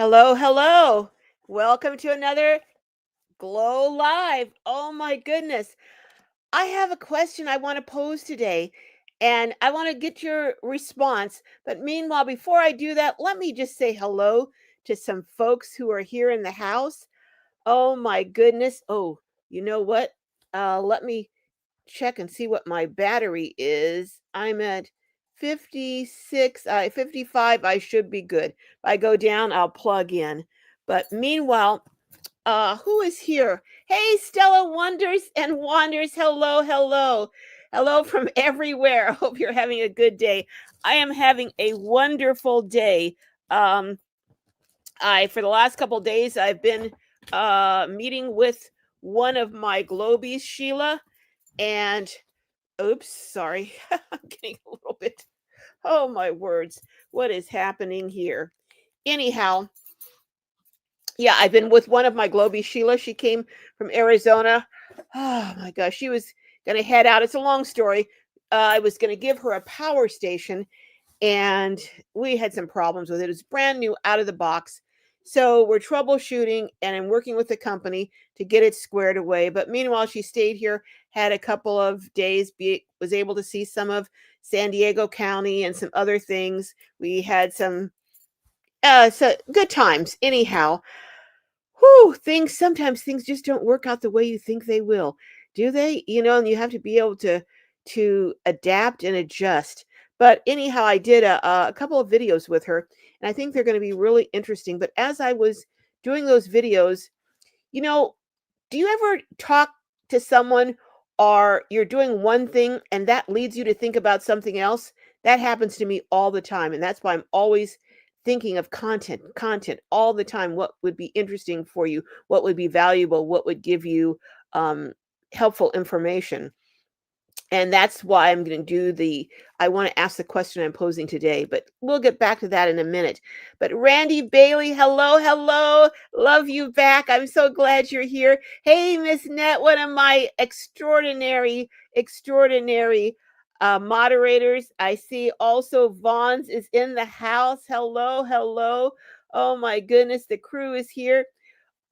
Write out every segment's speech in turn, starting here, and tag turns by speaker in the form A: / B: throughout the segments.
A: Hello, hello. Welcome to another Glow Live. Oh my goodness. I have a question I want to pose today, and I want to get your response. But meanwhile, before I do that, let me just say hello to some folks who are here in the house. Oh my goodness. Oh, you know what? Let me check and see what my battery is. I'm at 56, 55. I should be good. If I go down, I'll plug in. But meanwhile, who is here? Hey, Stella Wonders and Wanders. Hello, hello. Hello from everywhere. I hope you're having a good day. I am having a wonderful day. Um, for the last couple days I've been meeting with one of my globies, Sheila, and oops, sorry. I'm getting a little bit. Oh my words. What is happening here? Anyhow, yeah, I've been with one of my globies, Sheila. She came from Arizona. Oh my gosh, she was going to head out. It's a long story. I was going to give her a power station, and we had some problems with it. It was brand new out of the box. So we're troubleshooting, and I'm working with the company to get it squared away. But meanwhile, she stayed here, had a couple of days, was able to see some of San Diego County and some other things. We had some so good times. Anyhow, whew, sometimes things just don't work out the way you think they will, do they? And you have to be able to adapt and adjust. But anyhow, I did a couple of videos with her, and I think they're going to be really interesting. But as I was doing those videos, you know, do you ever talk to someone, or you're doing one thing and that leads you to think about something else? That happens to me all the time. And that's why I'm always thinking of content all the time. What would be interesting for you? What would be valuable? What would give you um, helpful information? And that's why I'm going to I want to ask the question I'm posing today, but we'll get back to that in a minute. But Randy Bailey, hello, hello. Love you back. I'm so glad you're here. Hey, Miss Net, one of my extraordinary moderators. I see also Vaughn's is in the house. Hello, hello. Oh my goodness, the crew is here.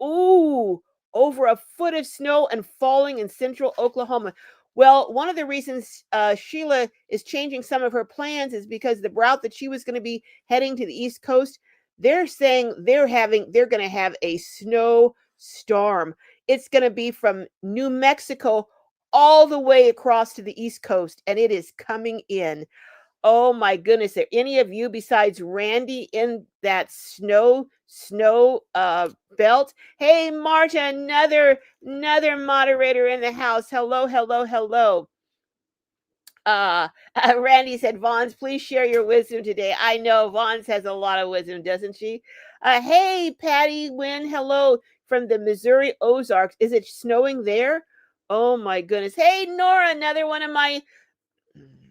A: Ooh, over a foot of snow and falling in central Oklahoma. Well, one of the reasons Sheila is changing some of her plans is because the route that she was going to be heading to the East Coast, they're saying they're going to have a snow storm. It's going to be from New Mexico all the way across to the East Coast, and it is coming in. Oh my goodness, are any of you besides Randy in that snow belt? Hey Marta, another moderator in the house. Hello, hello, hello. Randy said, Vons, please share your wisdom today. I know Vons has a lot of wisdom, doesn't she? Hey, Patty Wynn, hello from the Missouri Ozarks. Is it snowing there? Oh my goodness. Hey, Nora, another one of my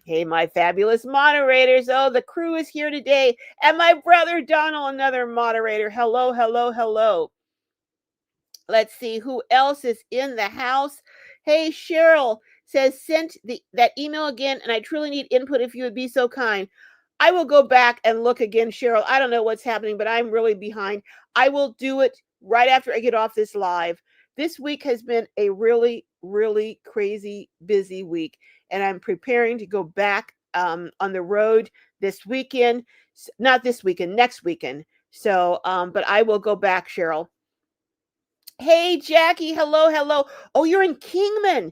A: Hey, my fabulous moderators. Oh, the crew is here today. And my brother Donald, another moderator. Hello, hello, hello. Let's see who else is in the house. Hey, Cheryl says, sent that email again, and I truly need input if you would be so kind. I will go back and look again, Cheryl. I don't know what's happening, but I'm really behind. I will do it right after I get off this live. This week has been a really, really crazy, busy week, and I'm preparing to go back on the road this weekend. Not this weekend, next weekend. So, but I will go back, Cheryl. Hey, Jackie. Hello, hello. Oh, you're in Kingman.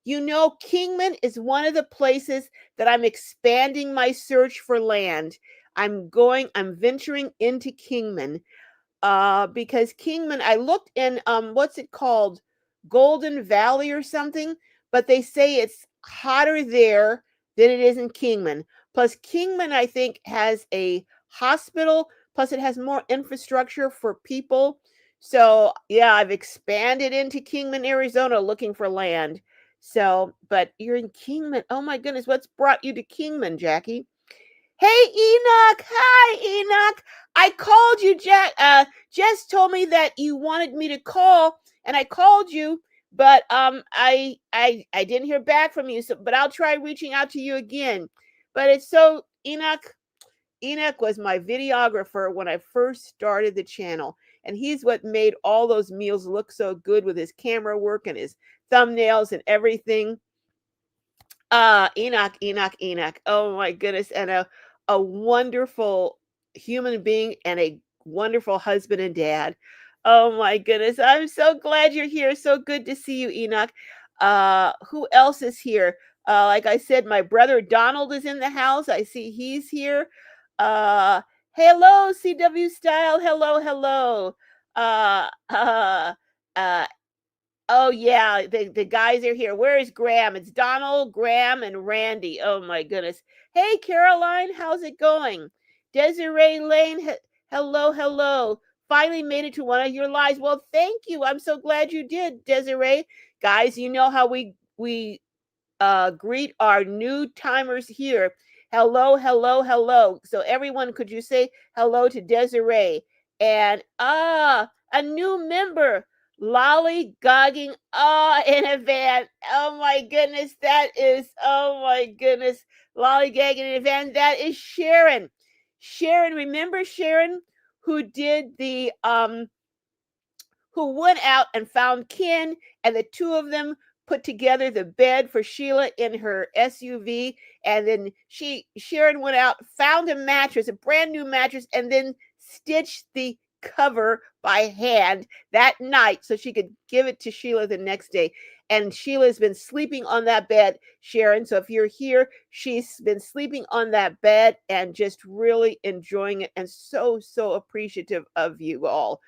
A: Kingman is one of the places that I'm expanding my search for land. I'm venturing into Kingman because Kingman, I looked in, what's it called? Golden Valley or something, but they say it's hotter there than it is in Kingman. Plus, Kingman, I think, has a hospital, plus, it has more infrastructure for people. So, yeah, I've expanded into Kingman, Arizona looking for land. So, but you're in Kingman. Oh my goodness, what's brought you to Kingman, Jackie? Hey, Enoch. Hi, Enoch. I called you, Jack. Jess told me that you wanted me to call, and I called you, but I didn't hear back from you. So, but I'll try reaching out to you again. But it's so, Enoch, Enoch was my videographer when I first started the channel, and he's what made all those meals look so good with his camera work and his thumbnails and everything. Enoch. Oh my goodness. And a wonderful human being and a wonderful husband and dad. Oh my goodness. I'm so glad you're here. So good to see you, Enoch. Who else is here? Like I said, my brother Donald is in the house. I see he's here. Uh, Hello, CW Style. Hello. Uh, uh, uh, Oh yeah, the guys are here. Where is Graham? It's Donald, Graham, and Randy. Oh my goodness. Hey Caroline, how's it going? Desiree Lane, hello. Finally made it to one of your lives. Well, thank you. I'm so glad you did, Desiree. Guys, you know how we greet our new timers here. Hello. So everyone, could you say hello to Desiree? And a new member, lollygagging in a van. Oh my goodness, that is, oh my goodness, lollygagging in a van. That is Sharon. Sharon, remember Sharon who did the who went out and found Ken, and the two of them put together the bed for Sheila in her SUV. And then Sharon went out, found a mattress, a brand new mattress, and then stitched the cover by hand that night so she could give it to Sheila the next day. And Sheila's been sleeping on that bed, Sharon. So if you're here, she's been sleeping on that bed and just really enjoying it, and so appreciative of you all.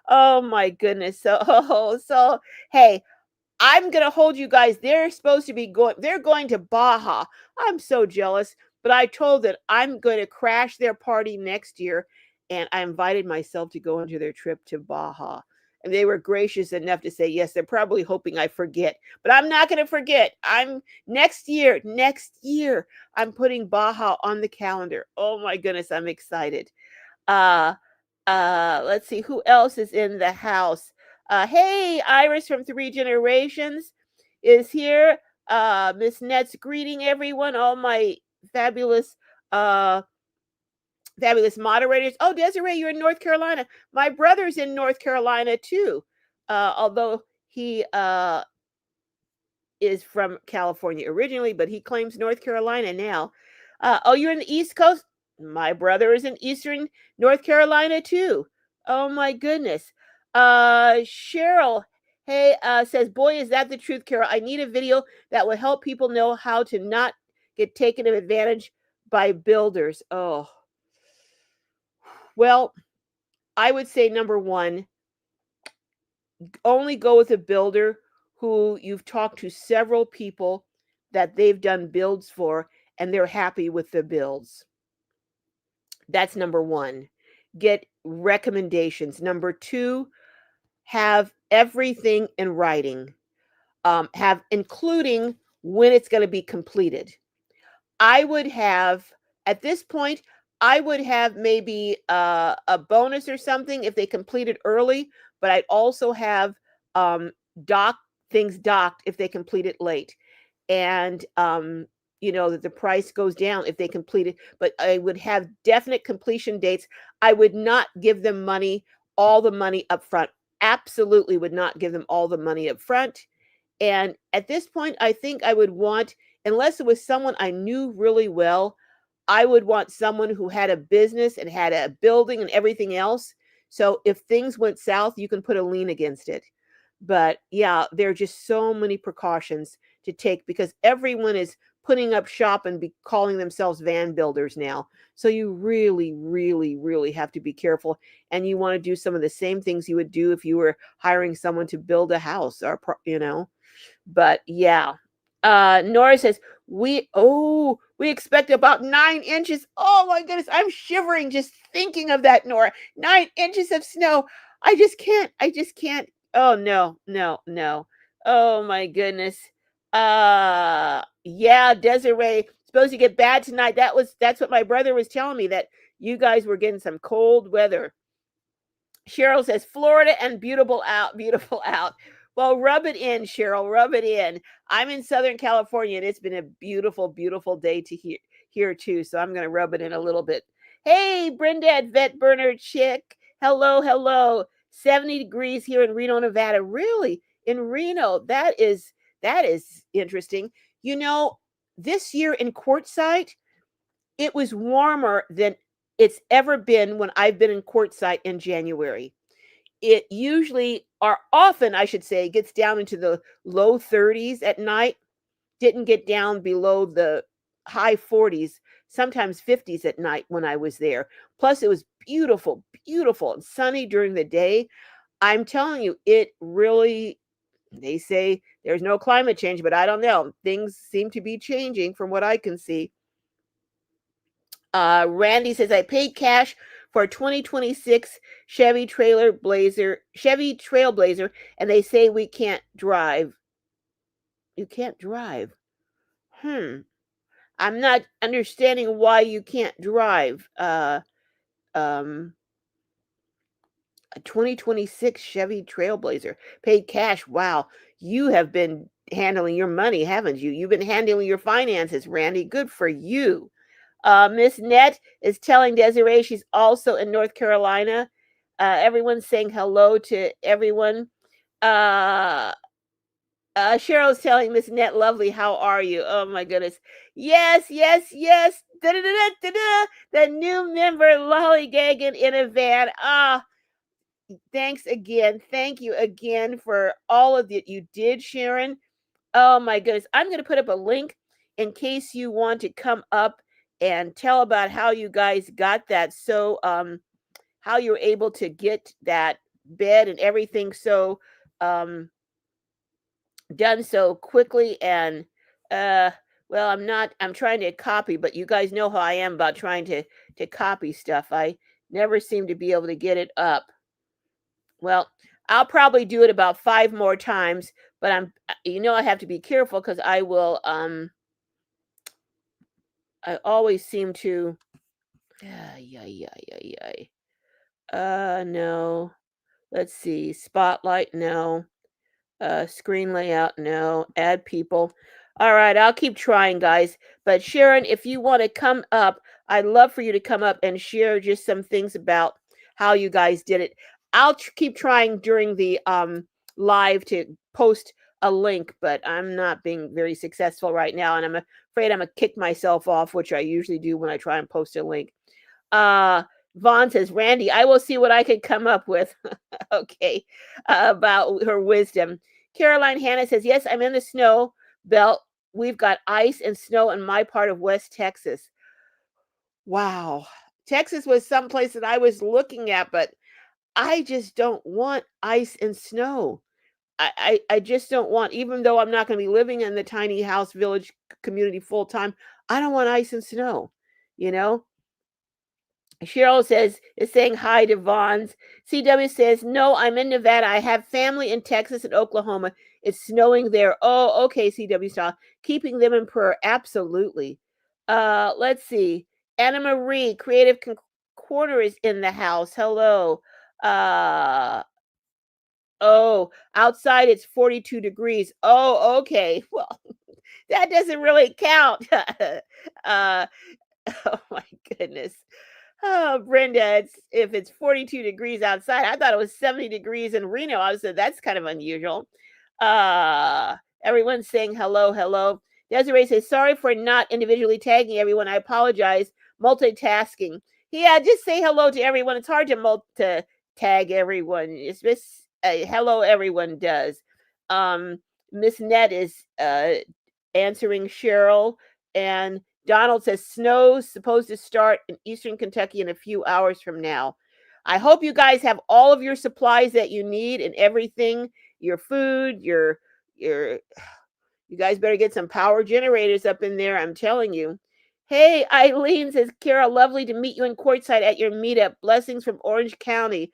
A: Oh my goodness. So hey, I'm gonna hold you guys. They're supposed to be going, they're going to Baja. I'm so jealous, but I told that I'm going to crash their party next year, and I invited myself to go into their trip to Baja. And they were gracious enough to say yes. They're probably hoping I forget, but I'm not going to forget. I'm next year, I'm putting Baja on the calendar. Oh my goodness, I'm excited. Uh, let's see who else is in the house. Hey, Iris from Three Generations is here. Miss Net's greeting everyone, all my fabulous uh fabulous moderators. Oh, Desiree, you're in North Carolina. My brother's in North Carolina too. Although he is from California originally, but he claims North Carolina now. Oh, you're in the East Coast? My brother is in Eastern North Carolina too. Oh my goodness. Cheryl, hey, says, boy, is that the truth, Carol. I need a video that will help people know how to not get taken advantage by builders. Oh, well, I would say number one, only go with a builder who you've talked to several people that they've done builds for and they're happy with the builds. That's number one. Get recommendations. Number two, have everything in writing, have including when it's going to be completed. I would have, at this point, I would have maybe a bonus or something if they completed early, but I'd also have dock things docked if they complete it late. And that the price goes down if they complete it, but I would have definite completion dates. I would not give them all the money up front. Absolutely would not give them all the money up front. And at this point, I think I would want, unless it was someone I knew really well, I would want someone who had a business and had a building and everything else. So if things went south, you can put a lien against it. But yeah, there are just so many precautions to take because everyone is putting up shop and calling themselves van builders now. So you really have to be careful. And you want to do some of the same things you would do if you were hiring someone to build a house or. But yeah. Nora says, we expect about 9 inches. Oh my goodness, I'm shivering just thinking of that, Nora. 9 inches of snow. I just can't. Oh no. Oh my goodness. Yeah, Desiree, supposed to get bad tonight. That's what my brother was telling me, that you guys were getting some cold weather. Cheryl says, Florida and beautiful out. Well, rub it in, Cheryl, rub it in. I'm in Southern California, and it's been a beautiful day to here too, so I'm going to rub it in a little bit. Hey, Brenda at Vet Burner Chick. Hello, hello. 70 degrees here in Reno, Nevada. Really? In Reno. That is interesting. You know, this year in Quartzsite, it was warmer than it's ever been when I've been in Quartzsite in January. It usually, or often, I should say, gets down into the low 30s at night. Didn't get down below the high 40s, sometimes 50s at night when I was there. Plus, it was beautiful, beautiful and sunny during the day. I'm telling you, it really, they say there's no climate change, but I don't know. Things seem to be changing from what I can see. Randy says, I paid cash for a 2026 Chevy Trailblazer, and they say we can't drive. You can't drive. Hmm. I'm not understanding why you can't drive. Um, a 2026 Chevy Trailblazer, paid cash. Wow, you have been handling your money, haven't you? You've been handling your finances, Randy. Good for you. Miss Net is telling Desiree she's also in North Carolina. Everyone's saying hello to everyone. Uh, Cheryl's telling Miss Net Lovely, how are you? Oh my goodness. Yes, yes, yes. Da-da-da-da-da-da. The new member lollygagging in a van. Thanks again. Thank you again for all of that you did, Sharon. Oh my goodness. I'm going to put up a link in case you want to come up and tell about how you guys got that. So, how you're able to get that bed and everything so done so quickly and uh well, I'm trying to copy, but you guys know how I am about trying to copy stuff. I never seem to be able to get it up. Well, I'll probably do it about 5 more times, but I have to be careful cuz I always seem to yeah, yeah, yeah, yeah, yeah. No. Let's see. Spotlight, no. Screen layout, no. Add people. All right, I'll keep trying, guys. But Sharon, if you want to come up, I'd love for you to come up and share just some things about how you guys did it. I'll keep trying during the live to post a link, but I'm not being very successful right now, and I'm afraid I'm gonna kick myself off, which I usually do when I try and post a link. Uh, Vaughn says, Randy, I will see what I can come up with. Okay, about her wisdom. Caroline Hannah says, yes, I'm in the snow belt. We've got ice and snow in my part of West Texas. Wow. Texas was someplace that I was looking at, but I just don't want ice and snow. I just don't want, even though I'm not going to be living in the tiny house village community full time, I don't want ice and snow, you know? Cheryl says is saying hi to Vaughn's. CW says, no, I'm in Nevada. I have family in Texas and Oklahoma. It's snowing there. Oh, okay, CW style. Keeping them in prayer. Absolutely. Let's see. Anna Marie, Corner is in the house. Hello. Uh oh, outside it's 42 degrees. Oh, okay. Well, that doesn't really count. uh oh my goodness. Oh, Brenda, if it's 42 degrees outside, I thought it was 70 degrees in Reno. I said that's kind of unusual. Everyone's saying hello, hello. Desiree says, sorry for not individually tagging everyone. I apologize. Multitasking. Yeah, just say hello to everyone. It's hard to tag everyone. It's just hello, everyone does. Um, Miss Net is answering Cheryl, and Donald says snow's supposed to start in eastern Kentucky in a few hours from now. I hope you guys have all of your supplies that you need and everything, your food, your you guys better get some power generators up in there, I'm telling you. Hey, Eileen says, Kara, lovely to meet you in Quartzsite at your meetup. Blessings from Orange County.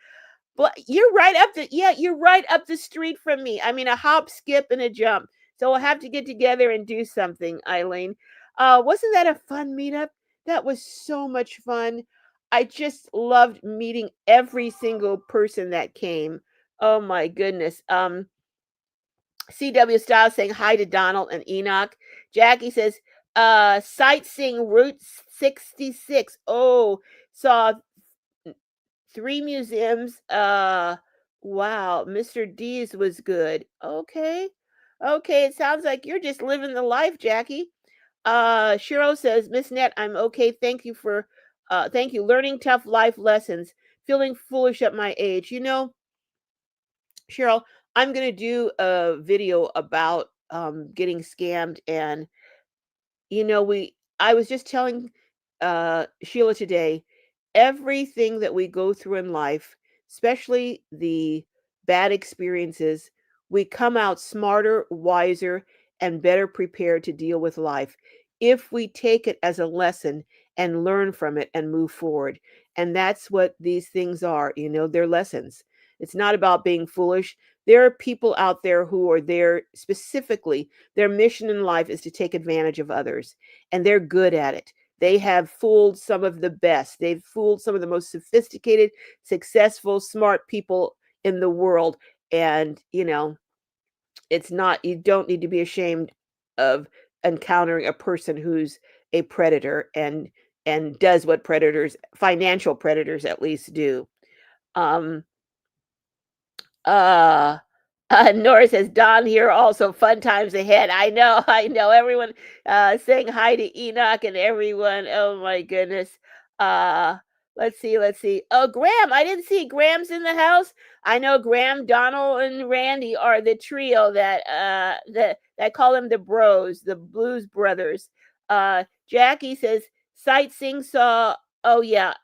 A: But you're right up the street from me. I mean, a hop, skip, and a jump. So we'll have to get together and do something, Eileen. Wasn't that a fun meetup? That was so much fun. I just loved meeting every single person that came. Oh my goodness. CW Styles saying hi to Donald and Enoch. Jackie says, sightseeing Route 66. Oh, Saw 3 museums. Wow, Mr. D's was good. Okay. Okay, it sounds like you're just living the life, Jackie. Shiro says, Miss Net, I'm okay. Thank you. Learning tough life lessons. Feeling foolish at my age. Cheryl, I'm gonna do a video about getting scammed, and we I was just telling Sheila today, everything that we go through in life, especially the bad experiences, we come out smarter, wiser, and better prepared to deal with life if we take it as a lesson and learn from it and move forward. And that's what these things are, they're lessons. It's not about being foolish. There are people out there who are there specifically, their mission in life is to take advantage of others, and they're good at it. They have fooled some of the best. They've fooled some of the most sophisticated, successful, smart people in the world. And, it's not, you don't need to be ashamed of encountering a person who's a predator and does what predators, financial predators at least do. Um, uh Nora says, Don here also, fun times ahead. I know, I know. Everyone saying hi to Enoch and everyone. Oh my goodness. Uh let's see. Oh, Graham. I didn't see Graham's in the house. I know Graham, Donald, and Randy are the trio that call them the bros, the Blues Brothers. Jackie says, sightseeing saw, oh yeah.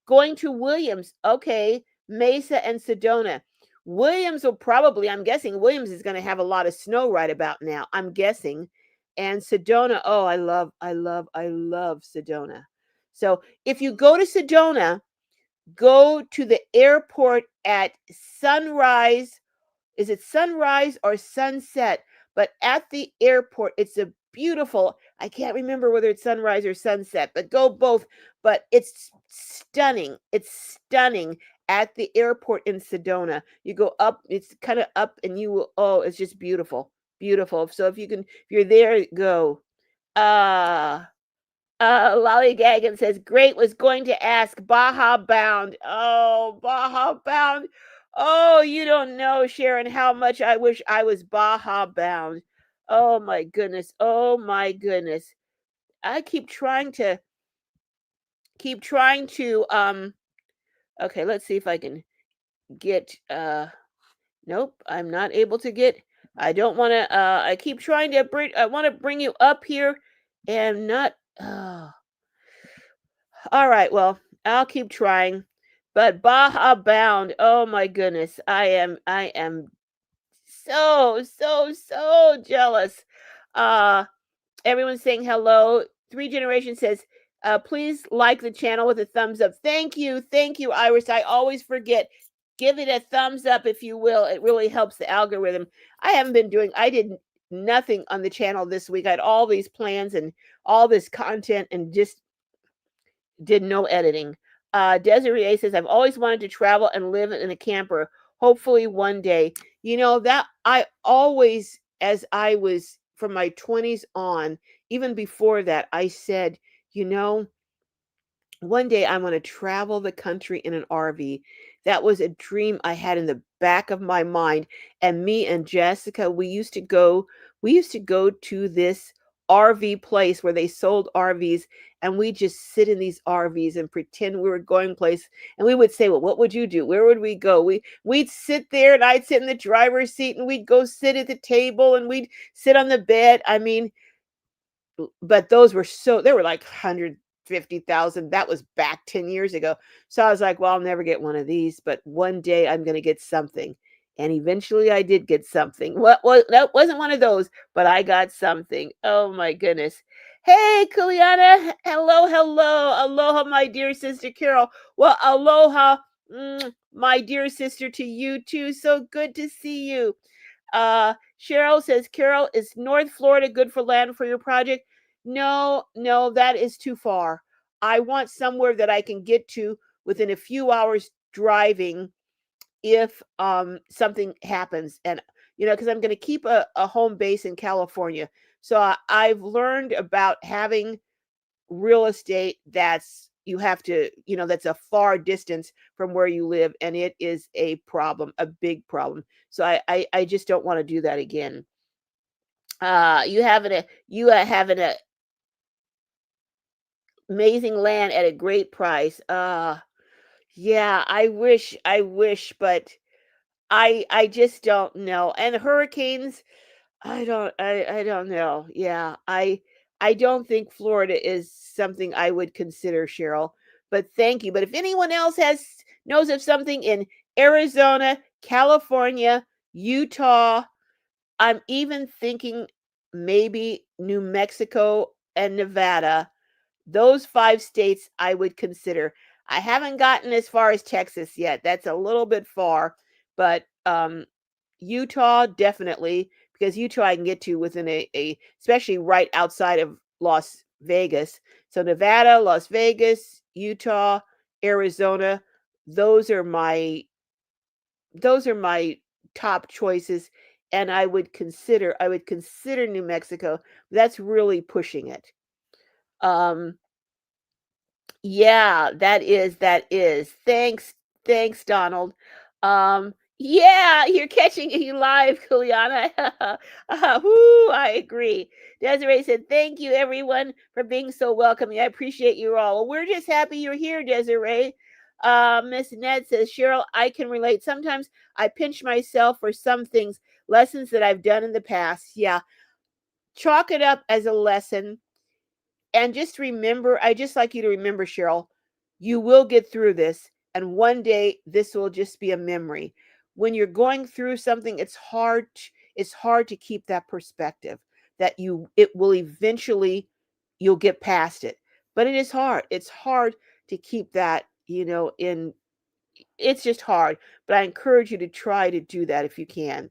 A: Going to Williams. Okay. Mesa and Sedona. Williams will probably, I'm guessing Williams is going to have a lot of snow right about now. I'm guessing. And Sedona, oh, I love Sedona. So if you go to Sedona, go to the airport at sunrise. Is it sunrise or sunset? But at the airport, it's a beautiful, I can't remember whether it's sunrise or sunset, but go both. But it's stunning. It's stunning at the airport in Sedona. You go up, it's kind of up, and you will, oh, it's just beautiful. Beautiful. So if you're there, go. Uh Lollygaggin says, great, was going to ask Baja Bound. Oh, Baja Bound. Oh, you don't know, Sharon, how much I wish I was Baja Bound. Oh my goodness. Oh my goodness. I keep trying to okay, let's see if I can get nope, I'm not able to get, I don't want to I keep trying to bring, I want to bring you up here and not all right, well, I'll keep trying. But Baja Bound, oh my goodness, I am so jealous. Uh Everyone's saying hello. Three Generations says, please like the channel with a thumbs up. Thank you, Iris. I always forget. Give it a thumbs up if you will. It really helps the algorithm. I did nothing on the channel this week. I had all these plans and all this content and just did no editing. Desiree says, I've always wanted to travel and live in a camper. Hopefully one day. That I always, as I was from my 20s on, even before that, I said, you know, one day I want to travel the country in an RV. That was a dream I had in the back of my mind. And me and Jessica, we used to go to this RV place where they sold RVs, and we just sit in these RVs and pretend we were going place. And we would say, well, what would you do? Where would we go? We'd sit there, and I'd sit in the driver's seat, and we'd go sit at the table, and we'd sit on the bed. I mean, but they were like 150,000. That was back 10 years ago. So I was like, well, I'll never get one of these, but one day I'm going to get something. And eventually I did get something. That wasn't one of those, but I got something. Oh my goodness. Hey, Kuliana. Hello. Aloha, my dear sister Carol. Well, aloha, my dear sister, to you too. So good to see you. Cheryl says, Carol, is North Florida good for land for your project? No, that is too far. I want somewhere that I can get to within a few hours driving if something happens. And, because I'm going to keep a home base in California. So I've learned about having real estate that's you have to, that's a far distance from where you live, and it is a problem, a big problem. So I just don't want to do that again. You having a amazing land at a great price. Yeah, I wish, but I just don't know. And hurricanes, I don't know. Yeah, I don't think Florida is something I would consider, Cheryl. But thank you. But if anyone else knows of something in Arizona, California, Utah, I'm even thinking maybe New Mexico and Nevada, those 5 states I would consider. I haven't gotten as far as Texas yet. That's a little bit far, but Utah definitely, because Utah I can get to within a especially right outside of Las Vegas. So Nevada, Las Vegas, Utah, Arizona, those are my those are my top choices, and I would consider New Mexico. That's really pushing it. Um Yeah, that is. Thanks, Donald. Yeah, you're catching you live, Juliana. Whoo, I agree. Desiree said, "Thank you, everyone, for being so welcoming. I appreciate you all." Well, we're just happy you're here, Desiree. Miss Ned says, "Cheryl, I can relate. Sometimes I pinch myself for some things, lessons that I've done in the past. Yeah, chalk it up as a lesson, and just remember, I just like you to remember, Cheryl, you will get through this. And one day this will just be a memory. When you're going through something, it's hard to keep that perspective that it will eventually, you'll get past it. But it is hard. It's hard to keep that, in it's just hard. But I encourage you to try to do that if you can.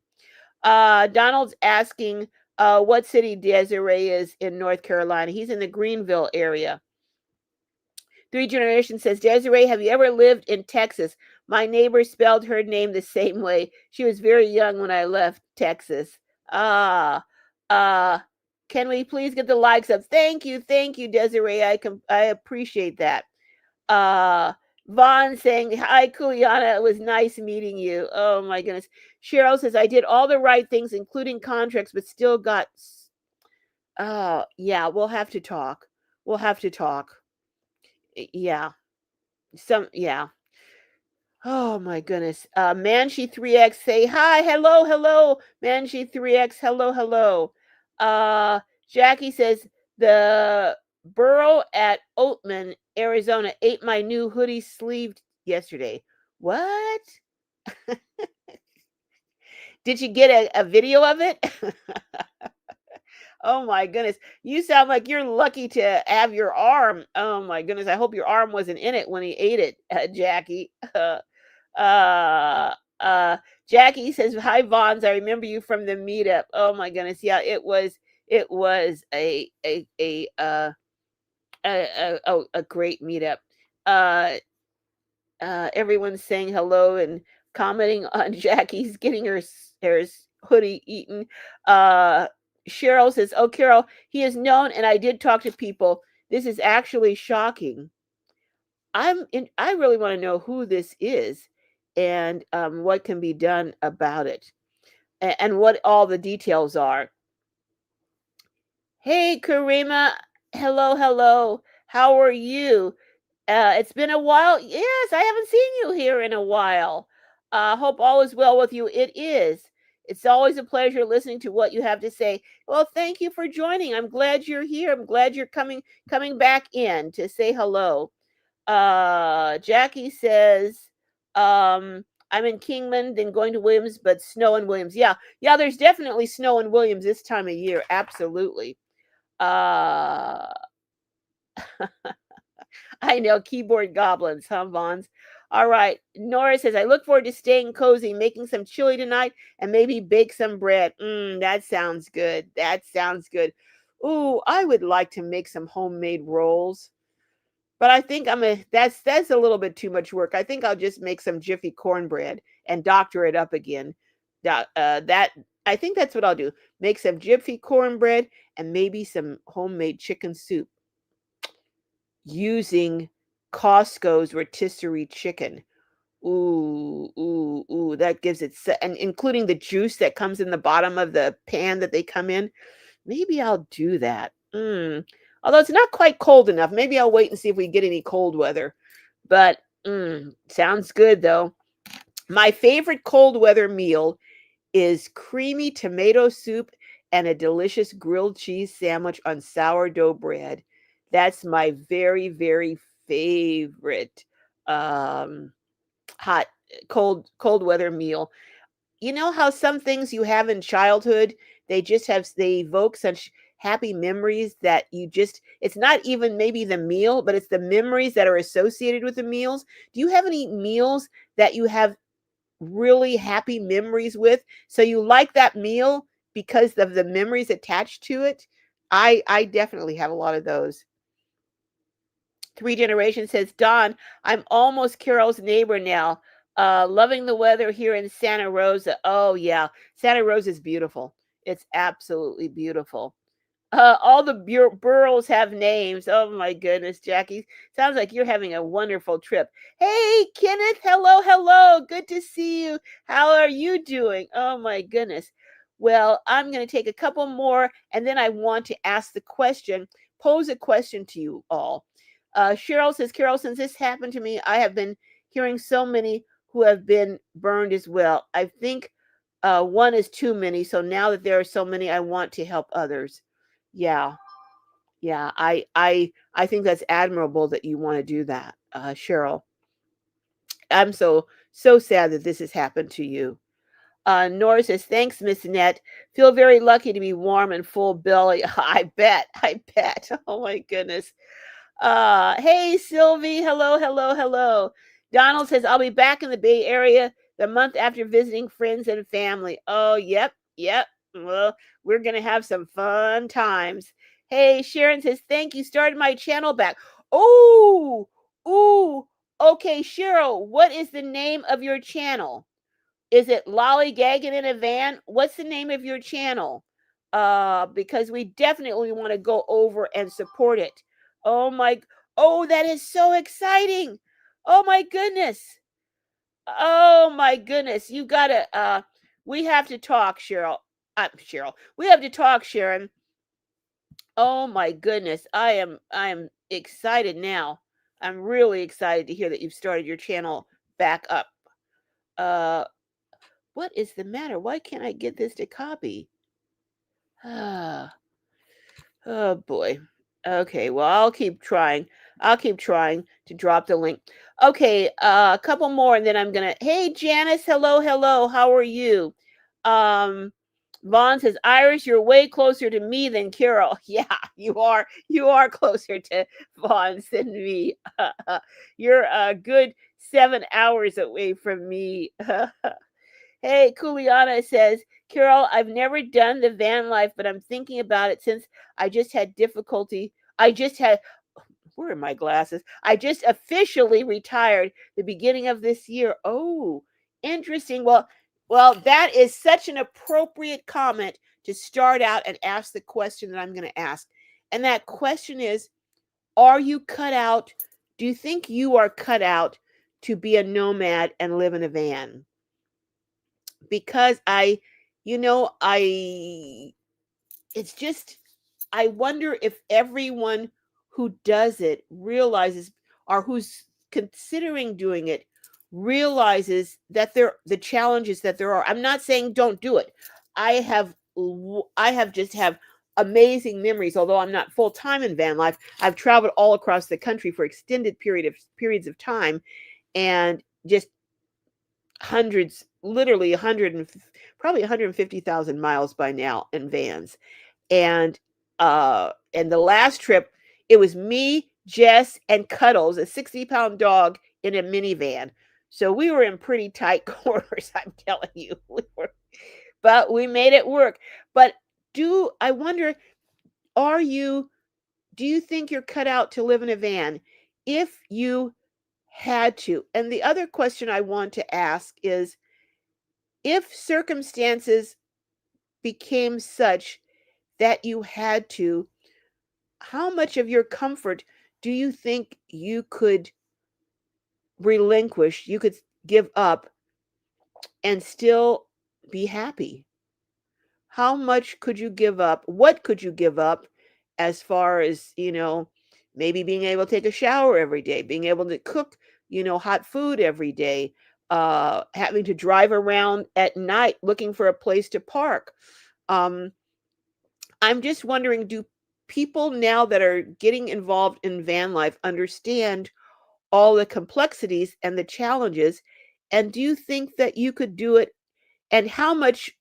A: Donald's asking what city Desiree is in North Carolina. He's in the Greenville area. Three Generations says, Desiree, have you ever lived in Texas? My neighbor spelled her name the same way. She was very young when I left Texas. Ah, uh, can we please get the likes up? Thank you, Desiree. I appreciate that. Uh, Vaughn saying, hi, Kuliana. It was nice meeting you. Oh, my goodness. Cheryl says, I did all the right things, including contracts, but still got. Oh, yeah, we'll have to talk. We'll have to talk. Yeah. Yeah. Oh, my goodness. Manshi 3X say, hi, hello. Manshi 3X, hello. Uh, Jackie says, the burro at Oatman, Arizona, ate my new hoodie sleeve yesterday. What? Did you get a video of it? Oh my goodness. You sound like you're lucky to have your arm. Oh my goodness. I hope your arm wasn't in it when he ate it, Jackie. Uh, uh, Jackie says, hi, Vons. I remember you from the meetup. Oh my goodness. Yeah, it was a great meetup. Uh, Everyone's saying hello and commenting on Jackie's getting her hoodie eaten. Uh, Cheryl says, "Oh, Carol, he is known, and I did talk to people. This is actually shocking. I really want to know who this is, and what can be done about it, and what all the details are." Hey, Karima. Hello. How are you? It's been a while. Yes, I haven't seen you here in a while. Hope all is well with you. It is. It's always a pleasure listening to what you have to say. Well, thank you for joining. I'm glad you're here. I'm glad you're coming back in to say hello. Jackie says, I'm in Kingman, then going to Williams, but snow in Williams. Yeah, there's definitely snow in Williams this time of year. Absolutely. Uh I know, keyboard goblins, huh, Vons? All right. Nora says, I look forward to staying cozy, making some chili tonight, and maybe bake some bread. That sounds good. That sounds good. Ooh, I would like to make some homemade rolls, but I think that's a little bit too much work. I think I'll just make some Jiffy cornbread and doctor it up again. That I think that's what I'll do. Make some Jiffy cornbread and maybe some homemade chicken soup using Costco's rotisserie chicken. Ooh, ooh, ooh, that gives it and including the juice that comes in the bottom of the pan that they come in. Maybe I'll do that. Although it's not quite cold enough. Maybe I'll wait and see if we get any cold weather. But sounds good though. My favorite cold weather meal is creamy tomato soup and a delicious grilled cheese sandwich on sourdough bread. That's my very, very favorite um, hot, cold weather meal. You know how some things you have in childhood, they evoke such happy memories that it's not even maybe the meal, but it's the memories that are associated with the meals. Do you have any meals that you have really happy memories with? So you like that meal because of the memories attached to it? I definitely have a lot of those. Three Generations says, Don, I'm almost Carol's neighbor now. Loving the weather here in Santa Rosa. Oh, yeah. Santa Rosa is beautiful. It's absolutely beautiful. All the boroughs have names. Oh my goodness, Jackie. Sounds like you're having a wonderful trip. Hey, Kenneth. Hello, hello. Good to see you. How are you doing? Oh my goodness. Well, I'm going to take a couple more and then I want to ask the question, pose a question to you all. Cheryl says, Carol, since this happened to me, I have been hearing so many who have been burned as well. I think one is too many. So now that there are so many, I want to help others. Yeah, yeah. I think that's admirable that you want to do that, Cheryl. I'm so sad that this has happened to you. Nora says, thanks, Miss Annette. Feel very lucky to be warm and full belly. I bet. I bet. Oh my goodness. Hey, Sylvie. Hello, hello, hello. Donald says, I'll be back in the Bay Area the month after visiting friends and family. Oh, yep, yep. Well, we're going to have some fun times. Hey, Sharon says, thank you. Started my channel back. Oh, ooh. Okay, Cheryl, what is the name of your channel? Is it Lollygagging in a Van? What's the name of your channel? Because we definitely want to go over and support it. Oh my, oh, that is so exciting. Oh my goodness. Oh my goodness. You gotta, we have to talk, Cheryl. Cheryl. We have to talk, Sharon. Oh my goodness. I am excited now. I'm really excited to hear that you've started your channel back up. Uh, what is the matter? Why can't I get this to copy? Ah, oh boy. Okay, well, I'll keep trying. I'll keep trying to drop the link. Okay, a couple more and then I'm gonna. Hey, Janice, hello, hello. How are you? Um, Vaughn says, Iris, you're way closer to me than Carol. Yeah, you are. You are closer to Vaughn than me. You're a good 7 hours away from me. Hey, Kuliana says, Carol, I've never done the van life, but I'm thinking about it since I just had difficulty. I just had, where are my glasses? I just officially retired the beginning of this year. Oh, interesting. Well, that is such an appropriate comment to start out and ask the question that I'm going to ask. And that question is, are you cut out? Do you think you are cut out to be a nomad and live in a van? Because I it's just, I wonder if everyone who does it realizes, or who's considering doing it realizes that the challenges that there are. I'm not saying don't do it. I have just have amazing memories. Although I'm not full time in van life, I've traveled all across the country for extended periods of time, and just hundreds, literally 100 and probably 150,000 miles by now in vans. And the last trip, it was me, Jess, and Cuddles, a 60-pound dog in a minivan. So we were in pretty tight quarters, I'm telling you. But we made it work. But I wonder, are you do you think you're cut out to live in a van if you had to? And the other question I want to ask is, if circumstances became such that you had to, how much of your comfort do you think you could relinquish, you could give up and still be happy? How much could you give up? What could you give up as far as, maybe being able to take a shower every day, being able to cook, hot food every day, having to drive around at night looking for a place to park. Um, I'm just wondering, do people now that are getting involved in van life understand all the complexities and the challenges? And do you think that you could do it? And how much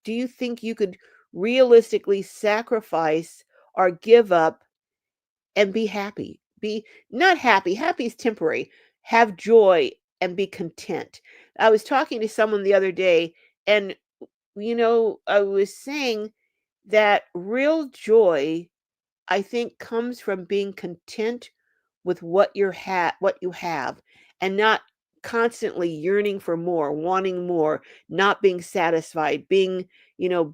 A: do you think you could realistically sacrifice or give up and be happy? Be not happy, happy is temporary. Have joy and be content. I was talking to someone the other day, and I was saying that real joy, I think, comes from being content with what you have, and not constantly yearning for more, wanting more, not being satisfied, being,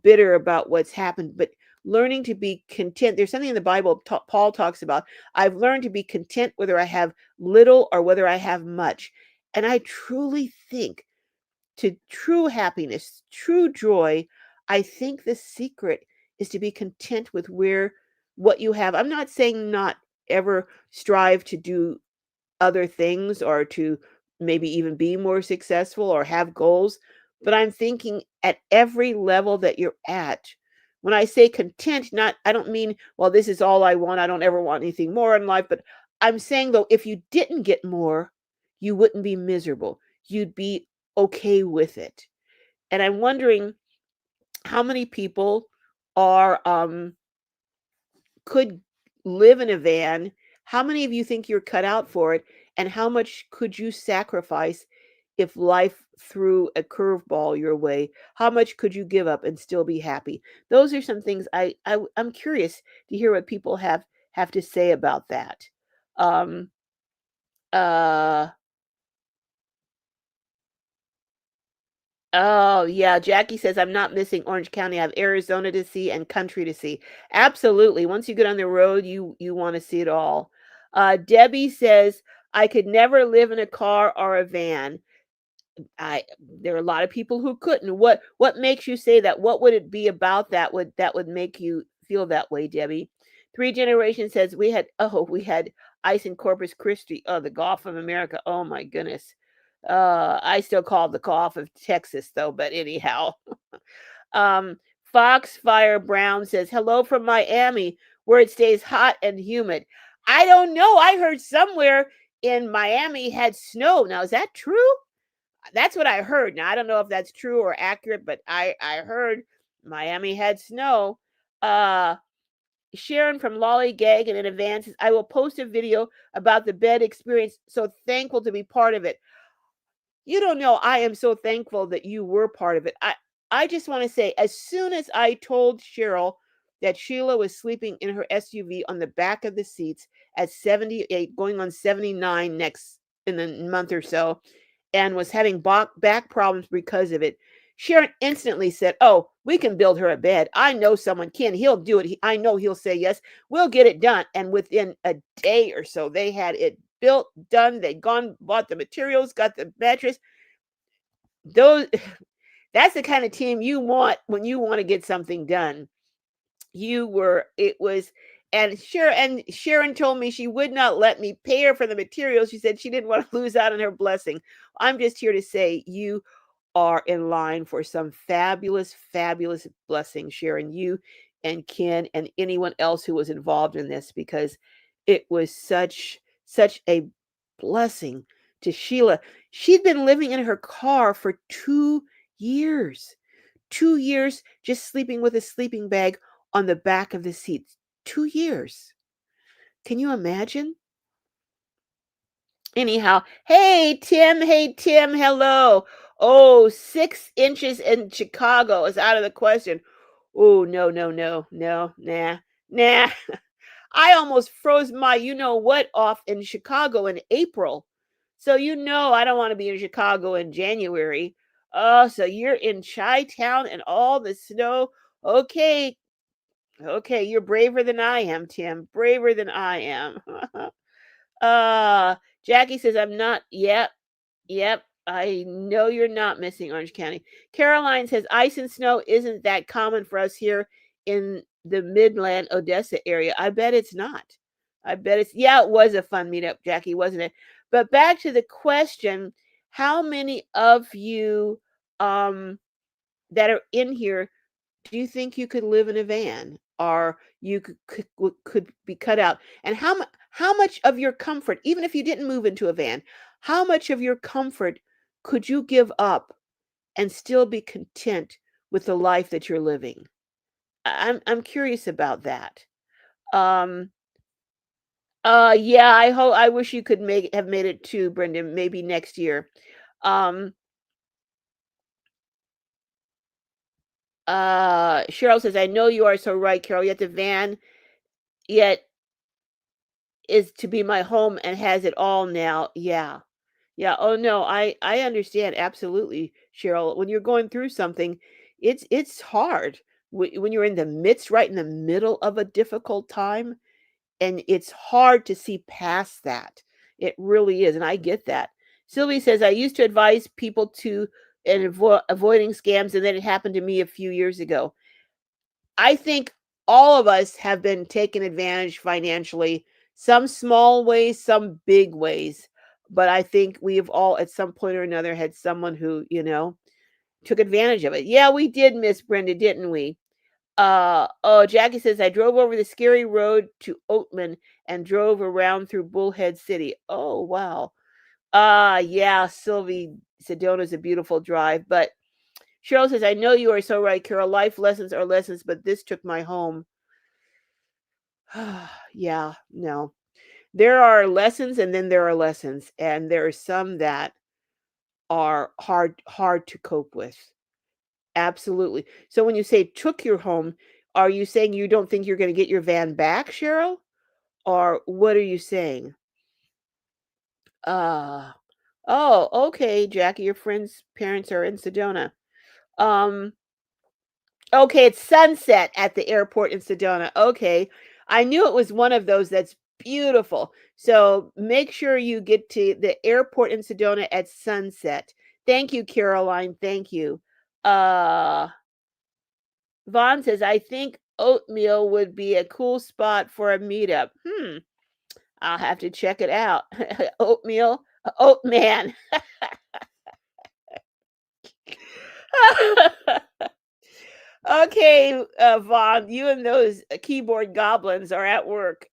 A: bitter about what's happened, but learning to be content. There's something in the Bible Paul talks about. I've learned to be content whether I have little or whether I have much. And I truly think, to true happiness, true joy, I think the secret is to be content with what you have. I'm not saying not ever strive to do other things or to maybe even be more successful or have goals, but I'm thinking at every level that you're at. When I say content, not I don't mean, well, this is all I want. I don't ever want anything more in life, but I'm saying though, if you didn't get more, you wouldn't be miserable. You'd be okay with it. And I'm wondering how many people are could live in a van. How many of you think you're cut out for it? And how much could you sacrifice if life threw a curveball your way? How much could you give up and still be happy? Those are some things I'm curious to hear what people have to say about that. Um, uh, Oh, yeah. Jackie says, I'm not missing Orange County. I have Arizona to see and country to see. Absolutely. Once you get on the road, you want to see it all. Debbie says, I could never live in a car or a van. I There are a lot of people who couldn't. What makes you say that? What would it be about that would make you feel that way, Debbie? Three Generations says we had ice in Corpus Christi. Oh, the Gulf of America. Oh my goodness. I still call it the Gulf of Texas though, but anyhow. Foxfire Brown says, hello from Miami, where it stays hot and humid. I don't know. I heard somewhere in Miami had snow. Now, is that true? That's what I heard. Now I don't know if that's true or accurate, but I heard Miami had snow. Uh Sharon from Lollygag and in advance says, I will post a video about the bed experience. So thankful to be part of it. You don't know, I am so thankful that you were part of it. I just want to say, as soon as I told Cheryl that Sheila was sleeping in her SUV on the back of the seats at 78, going on 79 next in a month or so, and was having back problems because of it, Sharon instantly said, oh, we can build her a bed. I know someone can. He'll do it. I know he'll say yes. We'll get it done. And within a day or so, they had it built, done. They'd gone, bought the materials, got the mattress. Those That's the kind of team you want when you want to get something done. It was, and Sharon told me she would not let me pay her for the materials. She said she didn't want to lose out on her blessing. I'm just here to say you are in line for some fabulous, fabulous blessings, Sharon. You and Ken and anyone else who was involved in this, because it was such a blessing to Sheila. She'd been living in her car for 2 years. 2 years just sleeping with a sleeping bag on the back of the seats. 2 years. Can you imagine? Anyhow, hey Tim, hello. Oh, 6 inches in Chicago is out of the question. Oh, no, no, no, no, nah. I almost froze my you know what off in Chicago in April. So I don't want to be in Chicago in January. Oh, so you're in Chi Town and all the snow. Okay, okay, you're braver than I am, Tim. Braver than I am. uh Jackie says, I'm not. Yep. Yep. I know you're not missing Orange County. Caroline says, ice and snow isn't that common for us here in the Midland Odessa area. I bet it's not. I bet it's, yeah, it was a fun meetup, Jackie, wasn't it? But back to the question, how many of you that are in here do you think you could live in a van, or you could be cut out? And how much of your comfort, even if you didn't move into a van, how much of your comfort could you give up and still be content with the life that you're living? I'm curious about that. Um, yeah, I wish you could have made it too, Brendan. Maybe next year. Um, Cheryl says, I know you are so right, Carol. Yet the van, yet is to be my home and has it all now. Yeah. Yeah. Oh no, I understand absolutely, Cheryl. When you're going through something, it's hard. When you're in the midst, right in the middle of a difficult time, and it's hard to see past that. It really is, and I get that. Sylvie says, I used to advise people to and avoiding scams, and then it happened to me a few years ago. I think all of us have been taken advantage financially, some small ways, some big ways. But I think we've all at some point or another had someone who, took advantage of it. Yeah, we did, Miss Brenda, didn't we? Oh, Jackie says, I drove over the scary road to Oatman and drove around through Bullhead City. Oh, wow. Yeah, Sylvie, Sedona's a beautiful drive, but Cheryl says, I know you are so right, Carol. Life lessons are lessons, but this took my home. Yeah, no. There are lessons and then there are lessons, and there are some that are hard to cope with. Absolutely. So when you say took your home, are you saying you don't think you're going to get your van back, Cheryl? Or what are you saying? Uh oh, okay, Jackie, your friend's parents are in Sedona. Um Okay, it's sunset at the airport in Sedona. Okay. I knew it was one of those that's beautiful. So make sure you get to the airport in Sedona at sunset. Thank you, Caroline. Thank you. Uh Vaughn says, I think oatmeal would be a cool spot for a meetup. I'll have to check it out. Oatmeal, oat man. Okay, Vaughn, you and those keyboard goblins are at work.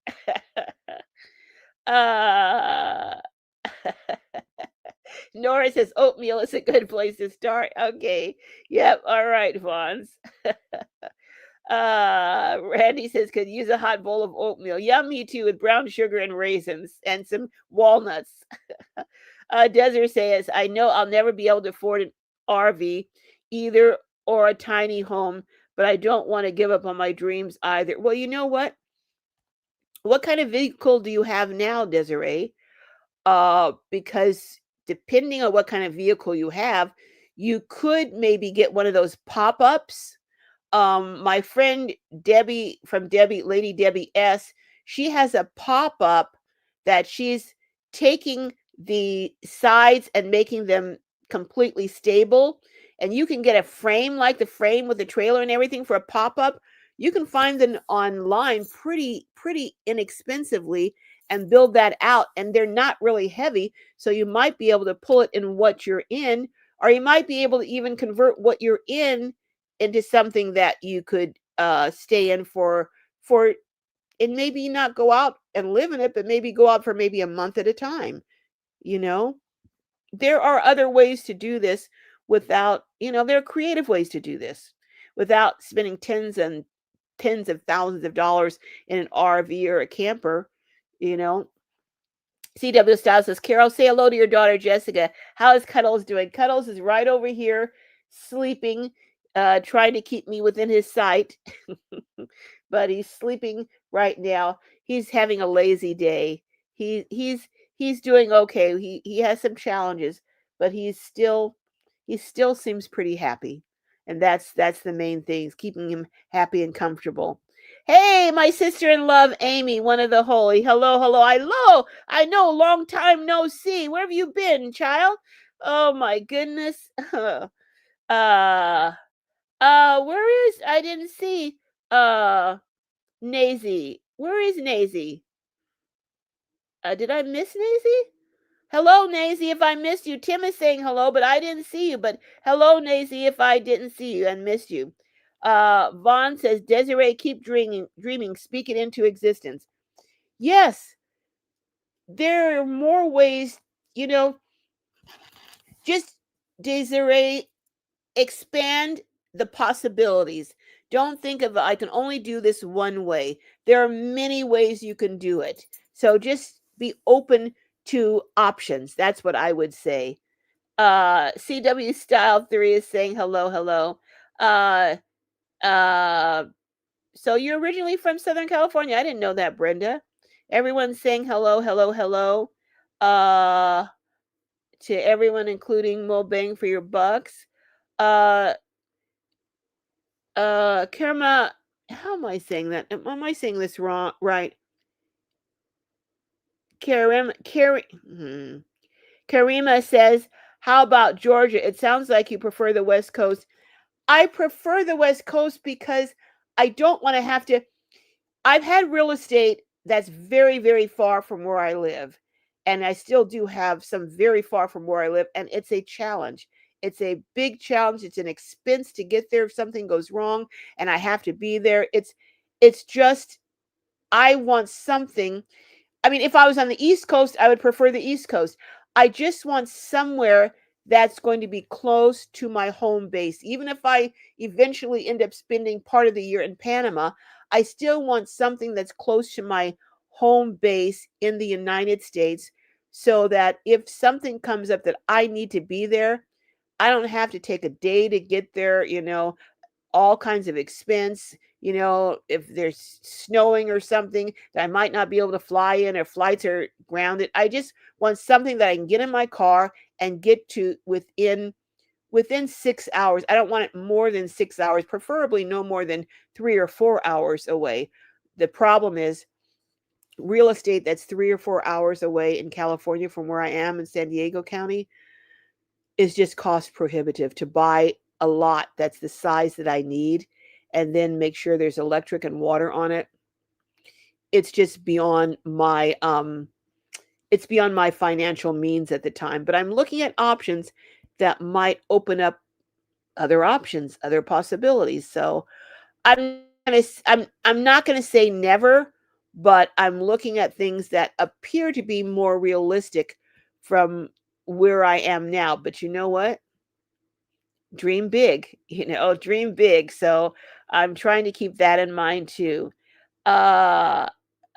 A: uh, Nora says oatmeal is a good place to start. Okay. Yep. All right, Vaughn. Randy says could use a hot bowl of oatmeal. Yummy too, with brown sugar and raisins and some walnuts. Desert says, I know I'll never be able to afford an RV either or a tiny home, but I don't want to give up on my dreams either. Well, you know what? What kind of vehicle do you have now, Desiree? Because depending on what kind of vehicle you have, you could maybe get one of those pop-ups. My friend Debbie from Lady Debbie S, she has a pop-up that she's taking the sides and making them completely stable, and you can get a frame like the frame with the trailer and everything for a pop-up. You can find them online pretty inexpensively and build that out, and they're not really heavy, so you might be able to pull it in what you're in, or you might be able to even convert what you're in into something that you could stay in for and maybe not go out and live in it, but maybe go out for maybe a month at a time. you know there are other ways to do this without, there are creative ways to do this without spending tens and tens of thousands of dollars in an RV or a camper. you know CW Styles says, Carol, say hello to your daughter, Jessica. How is Cuddles doing? Cuddles is right over here sleeping, trying to keep me within his sight. But he's sleeping right now. He's having a lazy day. He's doing okay. He has some challenges, but he still seems pretty happy. And that's the main thing, is keeping him happy and comfortable. Hey, my sister in love, Amy, one of the holy. Hello, hello. Hello. I know, long time no see. Where have you been, child? Oh my goodness. uh where is I didn't see Nazy. Where is Nazy? Did I miss Nazy? Hello, Nazy, if I missed you. Tim is saying hello, but I didn't see you. But hello, Nazy, if I didn't see you and missed you. Vaughn says, Desiree, keep dreaming, speak it into existence. Yes, there are more ways, you know, just Desiree, expand the possibilities. Don't think of I can only do this one way. There are many ways you can do it. So just be open to options. That's what I would say. CW Style 3 is saying hello, hello. Uh uh so you're originally from Southern California. I didn't know that, Brenda. Everyone's saying hello, hello, hello. Uh to everyone, including Mo Bang for your bucks. Uh Karma, how am I saying that? Am I saying this wrong? Right. Karim, Karima says, how about Georgia? It sounds like you prefer the West Coast. I prefer the West Coast because I don't want to have to. I've had real estate that's very, very far from where I live. And I still do have some very far from where I live. And it's a challenge. It's a big challenge. It's an expense to get there if something goes wrong and I have to be there. It's just I want something. I mean, if I was on the East Coast, I would prefer the East Coast. I just want somewhere that's going to be close to my home base. Even if I eventually end up spending part of the year in Panama, I still want something that's close to my home base in the United States so that if something comes up that I need to be there, I don't have to take a day to get there, all kinds of expense. If there's snowing or something that I might not be able to fly in or flights are grounded. I just want something that I can get in my car and get to within 6 hours. I don't want it more than 6 hours, preferably no more than 3 or 4 hours away. The problem is real estate that's 3 or 4 hours away in California from where I am in San Diego County is just cost prohibitive to buy a lot that's the size that I need and then make sure there's electric and water on it. It's just beyond my financial means at the time, but I'm looking at options that might open up other options, other possibilities. So I'm not going to say never, but I'm looking at things that appear to be more realistic from where I am now. But you know what? Dream big, dream big. So I'm trying to keep that in mind too. Uh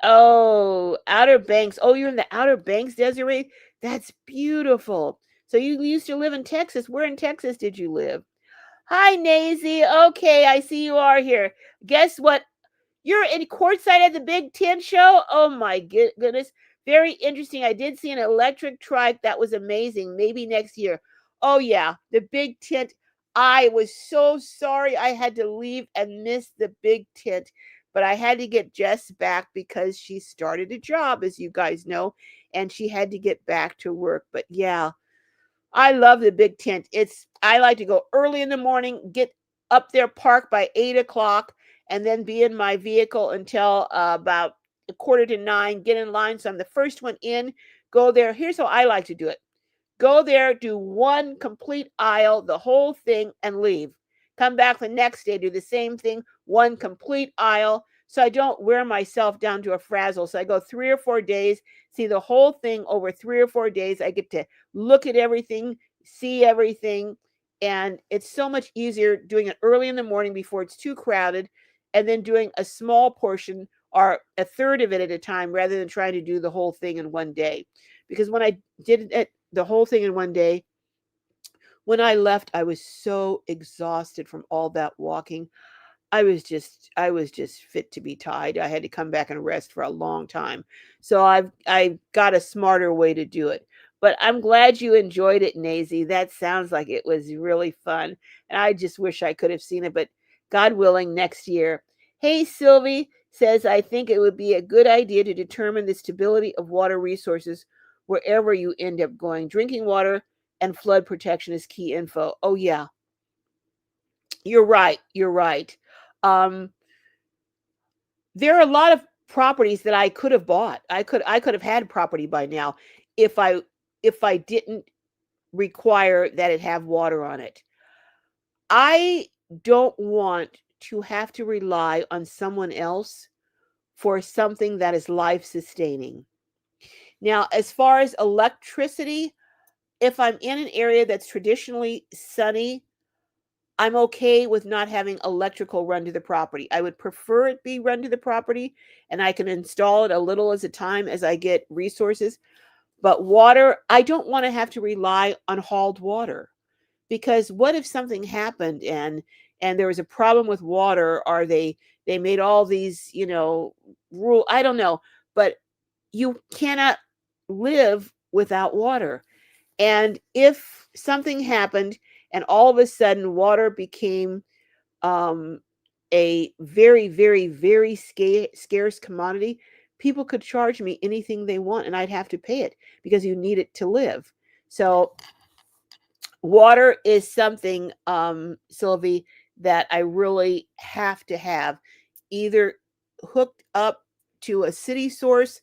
A: oh, Outer Banks. Oh, you're in the Outer Banks, Desiree? That's beautiful. So you used to live in Texas. Where in Texas did you live? Hi, Nazy. Okay, I see you are here. Guess what? You're in courtside at the Big Ten show? Oh my goodness. Very interesting. I did see an electric trike. That was amazing. Maybe next year. Oh yeah, the Big Tent. I was so sorry I had to leave and miss the Big Tent, but I had to get Jess back because she started a job, as you guys know, and she had to get back to work. But yeah, I love the Big Tent. I like to go early in the morning, get up there, park by 8 o'clock, and then be in my vehicle until about a quarter to 9. Get in line, so I'm the first one in. Go there. Here's how I like to do it. Go there, do one complete aisle, the whole thing, and leave. Come back the next day, do the same thing, one complete aisle. So I don't wear myself down to a frazzle. So I go 3 or 4 days, see the whole thing over 3 or 4 days. I get to look at everything, see everything. And it's so much easier doing it early in the morning before it's too crowded, and then doing a small portion or a third of it at a time rather than trying to do the whole thing in one day. Because when I did it the whole thing in one day, when I left, I was so exhausted from all that walking. I was just fit to be tied. I had to come back and rest for a long time. So I've got a smarter way to do it. But I'm glad you enjoyed it, Nazy. That sounds like it was really fun. And I just wish I could have seen it, but God willing, next year. Hey, Sylvie. says, I think it would be a good idea to determine the stability of water resources wherever you end up going. Drinking water and flood protection is key info. Oh, yeah, you're right. You're right. Um, there are a lot of properties that I could have bought. I could have had property by now if I didn't require that it have water on it. I don't want to have to rely on someone else for something that is life sustaining. Now, as far as electricity, if I'm in an area that's traditionally sunny, I'm okay with not having electrical run to the property. I would prefer it be run to the property and I can install it a little as a time as I get resources. But water, I don't want to have to rely on hauled water, because what if something happened and there was a problem with water, or they made all these, rule, I don't know, but you cannot live without water. And if something happened and all of a sudden water became um, a very, very, very scarce commodity, people could charge me anything they want and I'd have to pay it because you need it to live. So water is something, Sylvie, that I really have to have either hooked up to a city source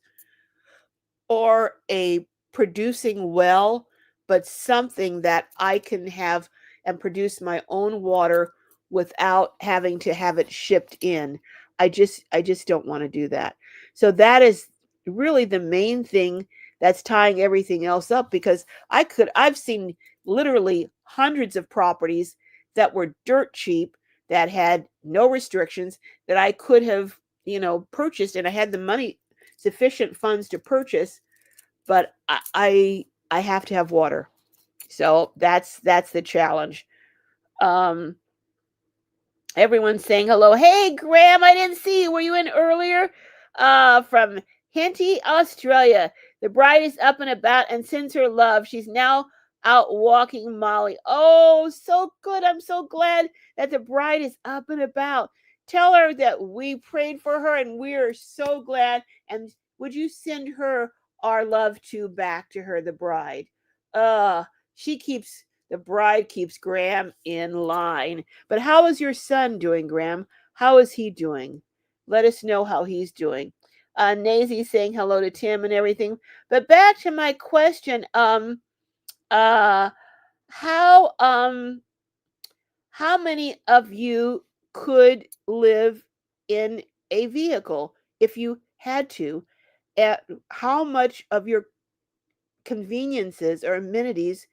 A: or a producing well, but something that I can have and produce my own water without having to have it shipped in. I just don't want to do that. So that is really the main thing that's tying everything else up, because I've seen literally hundreds of properties that were dirt cheap, that had no restrictions, that I could have, purchased, and I had the money, sufficient funds to purchase, but I have to have water. So that's the challenge. Um, Everyone's saying hello. Hey, Graham, I didn't see you. Were you in earlier? From Hinty, Australia. The bride is up and about and sends her love. She's now out walking Molly. Oh, so good. I'm so glad that the bride is up and about. Tell her that we prayed for her and we're so glad. And would you send her our love too back to her, the bride? Uh, the bride keeps Graham in line. But how is your son doing, Graham? How is he doing? Let us know how he's doing. Nazy saying hello to Tim and everything. But back to my question, uh how um how many of you could live in a vehicle if you had to? At how much of your conveniences or amenities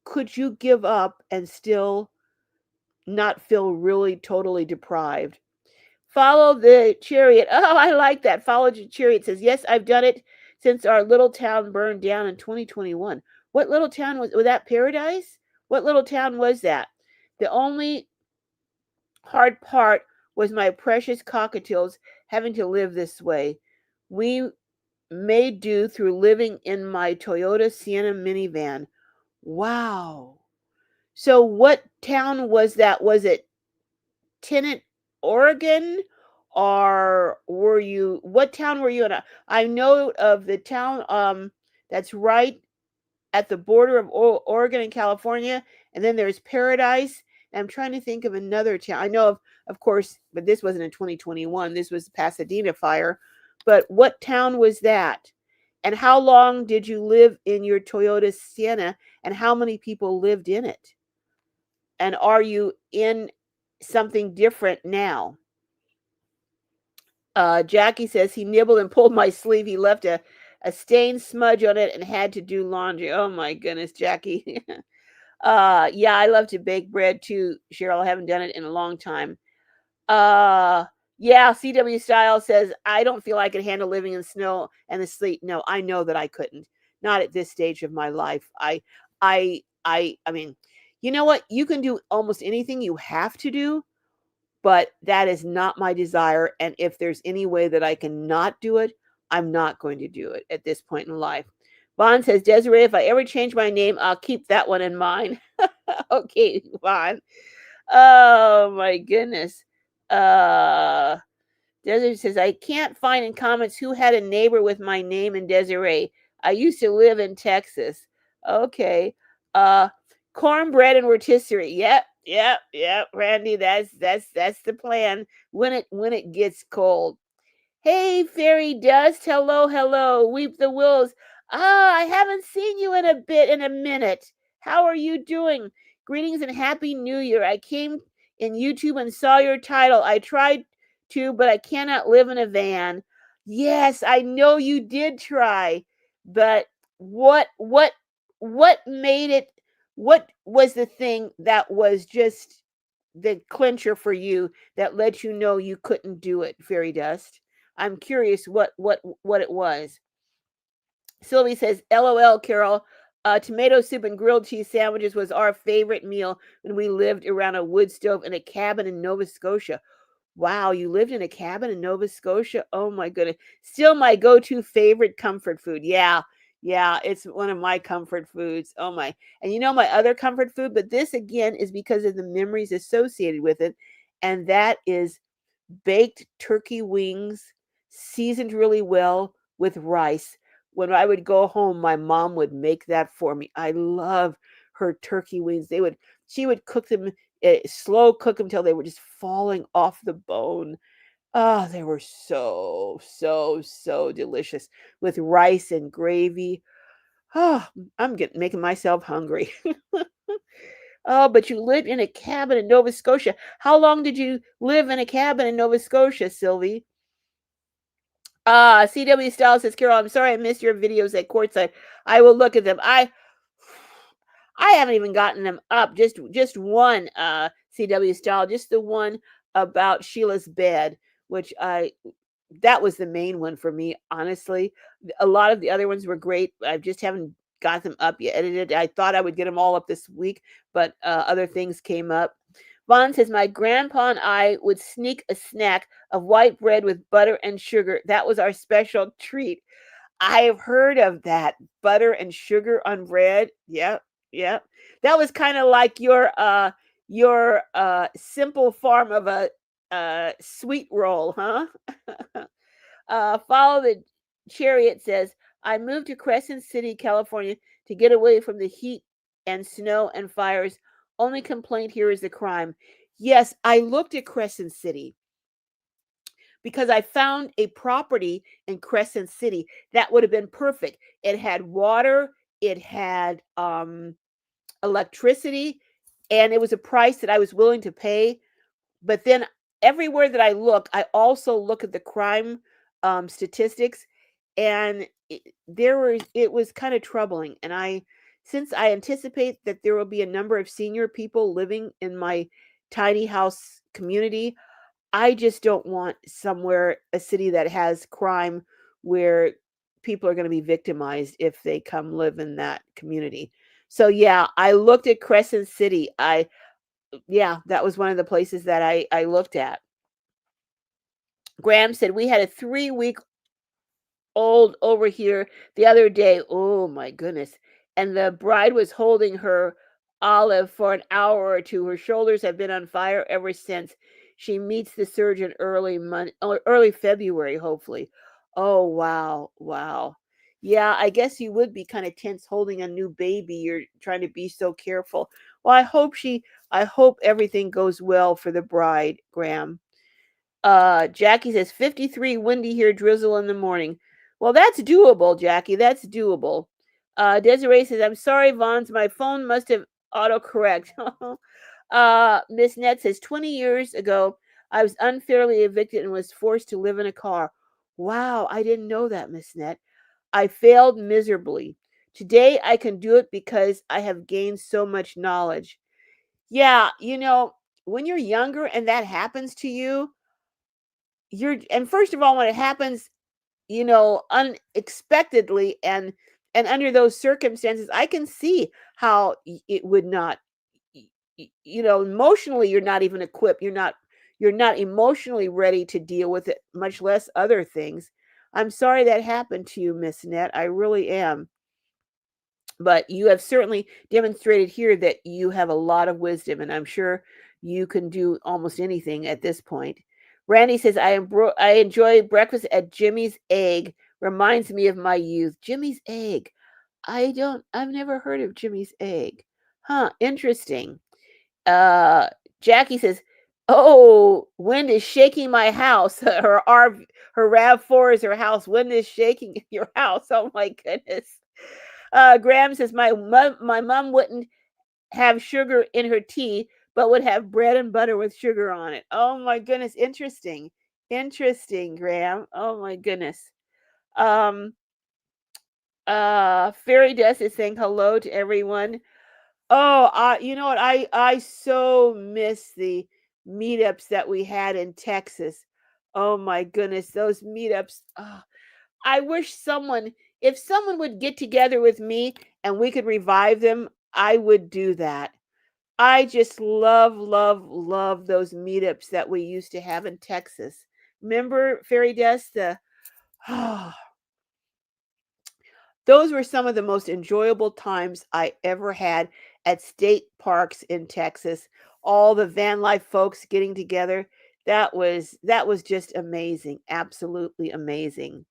A: could you give up and still not feel really totally deprived? Follow the chariot. Oh, I like that. Follow the chariot says, yes, I've done it since our little town burned down in 2021. What little town was that? Paradise? What little town was that? The only hard part was my precious cockatiels having to live this way. We made do through living in my Toyota Sienna minivan. Wow. So what town was that? Was it Tennant, Oregon, or what town were you in? I know of the town that's right at the border of Oregon and California, and then there's Paradise. And I'm trying to think of another town. I know of course, but this wasn't in 2021. This was the Pasadena fire. But what town was that? And how long did you live in your Toyota Sienna? And how many people lived in it? And are you in something different now? Jackie says he nibbled and pulled my sleeve. He left a stained smudge on it and had to do laundry. Oh my goodness, Jackie. Yeah, I love to bake bread too, Cheryl. I haven't done it in a long time. Uh, yeah, CW Style says, I don't feel I could handle living in snow and the sleet. No, I know that I couldn't. Not at this stage of my life. I mean, you know what? You can do almost anything you have to do, but that is not my desire. And if there's any way that I can not do it, I'm not going to do it at this point in life. Vaughn says, Desiree, if I ever change my name, I'll keep that one in mind. Okay, Vaughn. Oh my goodness. Uh Desiree says, I can't find in comments who had a neighbor with my name and Desiree. I used to live in Texas. Okay. Uh Cornbread and rotisserie. Yep, Randy. That's the plan when it gets cold. Hey, fairy dust. Hello, hello. Weep the willows. Ah, I haven't seen you in a minute. How are you doing? Greetings and happy new year. I came in YouTube and saw your title. I tried to, but I cannot live in a van. Yes, I know you did try, but what what made it what was the thing that was just the clincher for you that let you know you couldn't do it, fairy dust? I'm curious what it was. Sylvie says, "LOL, Carol. Tomato soup and grilled cheese sandwiches was our favorite meal when we lived around a wood stove in a cabin in Nova Scotia." Wow, you lived in a cabin in Nova Scotia? Oh my goodness. Still my go-to favorite comfort food. Yeah, it's one of my comfort foods. Oh my. And you know my other comfort food, but this again is because of the memories associated with it, and that is baked turkey wings, seasoned really well with rice. When I would go home, my mom would make that for me. I love her turkey wings. She would cook them, slow cook them till they were just falling off the bone. Oh, they were so delicious with rice and gravy. Oh, I'm getting making myself hungry. Oh, but you lived in a cabin in Nova Scotia. How long did you live in a cabin in Nova Scotia, Sylvie? CW Style says, Carol, I'm sorry I missed your videos at courtside. I will look at them. I haven't even gotten them up. Just one CW Style, just the one about Sheila's bed, which I that was the main one for me, honestly. A lot of the other ones were great. I just haven't got them up yet edited. I thought I would get them all up this week, but other things came up. Vaughn says, my grandpa and I would sneak a snack of white bread with butter and sugar. That was our special treat. I have heard of that. Butter and sugar on bread. Yep. That was kind of like your simple form of a sweet roll, huh? Follow the Chariot says, I moved to Crescent City, California to get away from the heat and snow and fires. Only complaint here is the crime. Yes, I looked at Crescent City because I found a property in Crescent City that would have been perfect. It had water, it had electricity, and it was a price that I was willing to pay. But then everywhere that I look, I also look at the crime statistics, and it was kind of troubling. And since I anticipate that there will be a number of senior people living in my tiny house community, I just don't want a city that has crime where people are going to be victimized if they come live in that community. So yeah, I looked at Crescent City. Yeah, that was one of the places that I looked at. Graham said we had a 3 week old over here the other day. Oh my goodness. And the bride was holding her Olive for an hour or two. Her shoulders have been on fire ever since. She meets the surgeon early February, hopefully. Oh wow. Yeah, I guess you would be kind of tense holding a new baby. You're trying to be so careful. Well, I hope everything goes well for the bride, Graham. Jackie says 53, windy here, drizzle in the morning. Well, that's doable, Jackie. That's doable. Desiree says, I'm sorry, Vons. My phone must have autocorrect. Miss Net says, 20 years ago, I was unfairly evicted and was forced to live in a car. Wow, I didn't know that, Miss Net. I failed miserably. Today, I can do it because I have gained so much knowledge. Yeah, when you're younger and that happens to you, and first of all, when it happens, unexpectedly and under those circumstances, I can see how it would not, emotionally, you're not even equipped. You're not emotionally ready to deal with it, much less other things. I'm sorry that happened to you, Miss Net. I really am. But you have certainly demonstrated here that you have a lot of wisdom, and I'm sure you can do almost anything at this point. Randy says, I enjoy breakfast at Jimmy's Egg. Reminds me of my youth. Jimmy's Egg. I've never heard of Jimmy's Egg. Huh, interesting. Uh, Jackie says, "Oh, wind is shaking my house." Her RAV4 is her house. Wind is shaking your house. Oh my goodness. Graham says, my mom wouldn't have sugar in her tea, but would have bread and butter with sugar on it. Oh my goodness, interesting. Interesting, Graham. Oh my goodness. Um Fairy Dust is saying hello to everyone. Oh, you know what? I so miss the meetups that we had in Texas. Oh my goodness, those meetups. Oh, I wish if someone would get together with me and we could revive them, I would do that. I just love, love, love those meetups that we used to have in Texas. Remember, Fairy Dust? Oh, those were some of the most enjoyable times I ever had at state parks in Texas. All the van life folks getting together. That was just amazing. Absolutely amazing.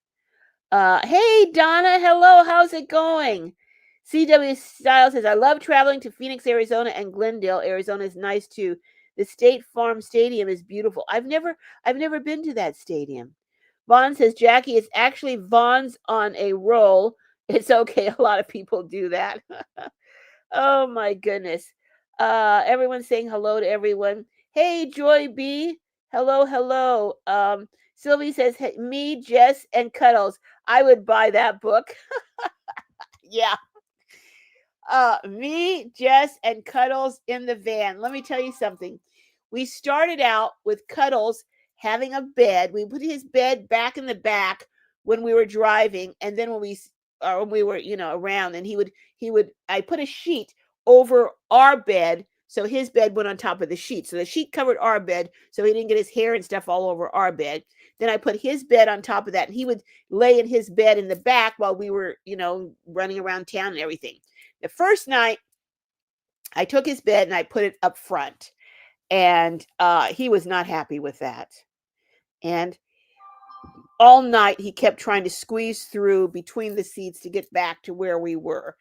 A: Hey Donna, hello, how's it going? CW Style says, I love traveling to Phoenix, Arizona and Glendale. Arizona is nice too. The State Farm Stadium is beautiful. I've never been to that stadium. Vaughn says, Jackie, it's actually Vaughn's on a roll. It's okay. A lot of people do that. Oh my goodness. Everyone's saying hello to everyone. Hey, Joy B. Hello, hello. Sylvie says, hey, me, Jess, and Cuddles. I would buy that book. Yeah. Me, Jess, and Cuddles in the van. Let me tell you something. We started out with Cuddles having a bed. We put his bed back in the back when we were driving, and then when we were, around, and I put a sheet over our bed, so his bed went on top of the sheet. So the sheet covered our bed, so he didn't get his hair and stuff all over our bed. Then I put his bed on top of that, and he would lay in his bed in the back while we were, running around town and everything. The first night, I took his bed and I put it up front, and he was not happy with that. And all night, he kept trying to squeeze through between the seats to get back to where we were.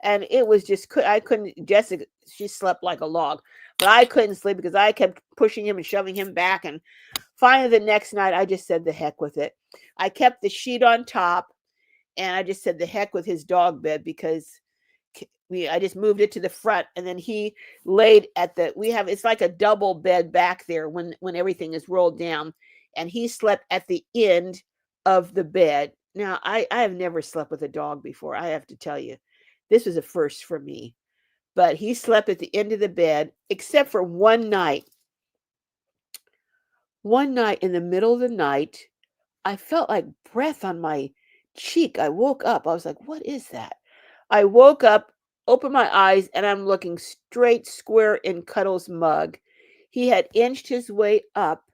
A: And it was just, I couldn't, Jessica, she slept like a log, but I couldn't sleep because I kept pushing him and shoving him back. And finally, the next night, I just said, the heck with it. I kept the sheet on top, and I just said, the heck with his dog bed, because I just moved it to the front, and then he laid at it's like a double bed back there when everything is rolled down, and he slept at the end of the bed. Now, I have never slept with a dog before, I have to tell you. This was a first for me. But he slept at the end of the bed, except for one night. One night in the middle of the night, I felt like breath on my cheek. I woke up. I was like, what is that? I woke up, opened my eyes, and I'm looking straight square in Cuddle's mug. He had inched his way up,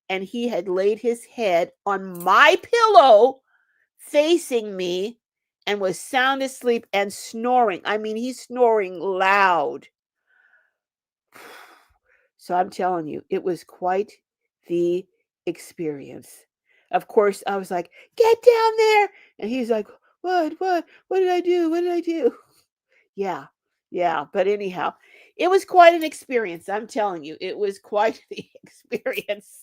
A: and he had laid his head on my pillow facing me and was sound asleep and snoring. I mean, he's snoring loud. So I'm telling you, it was quite the experience. Of course, I was like, get down there. And he's like, what did I do? What did I do? Yeah, yeah. But anyhow, it was quite an experience. I'm telling you, it was quite the experience.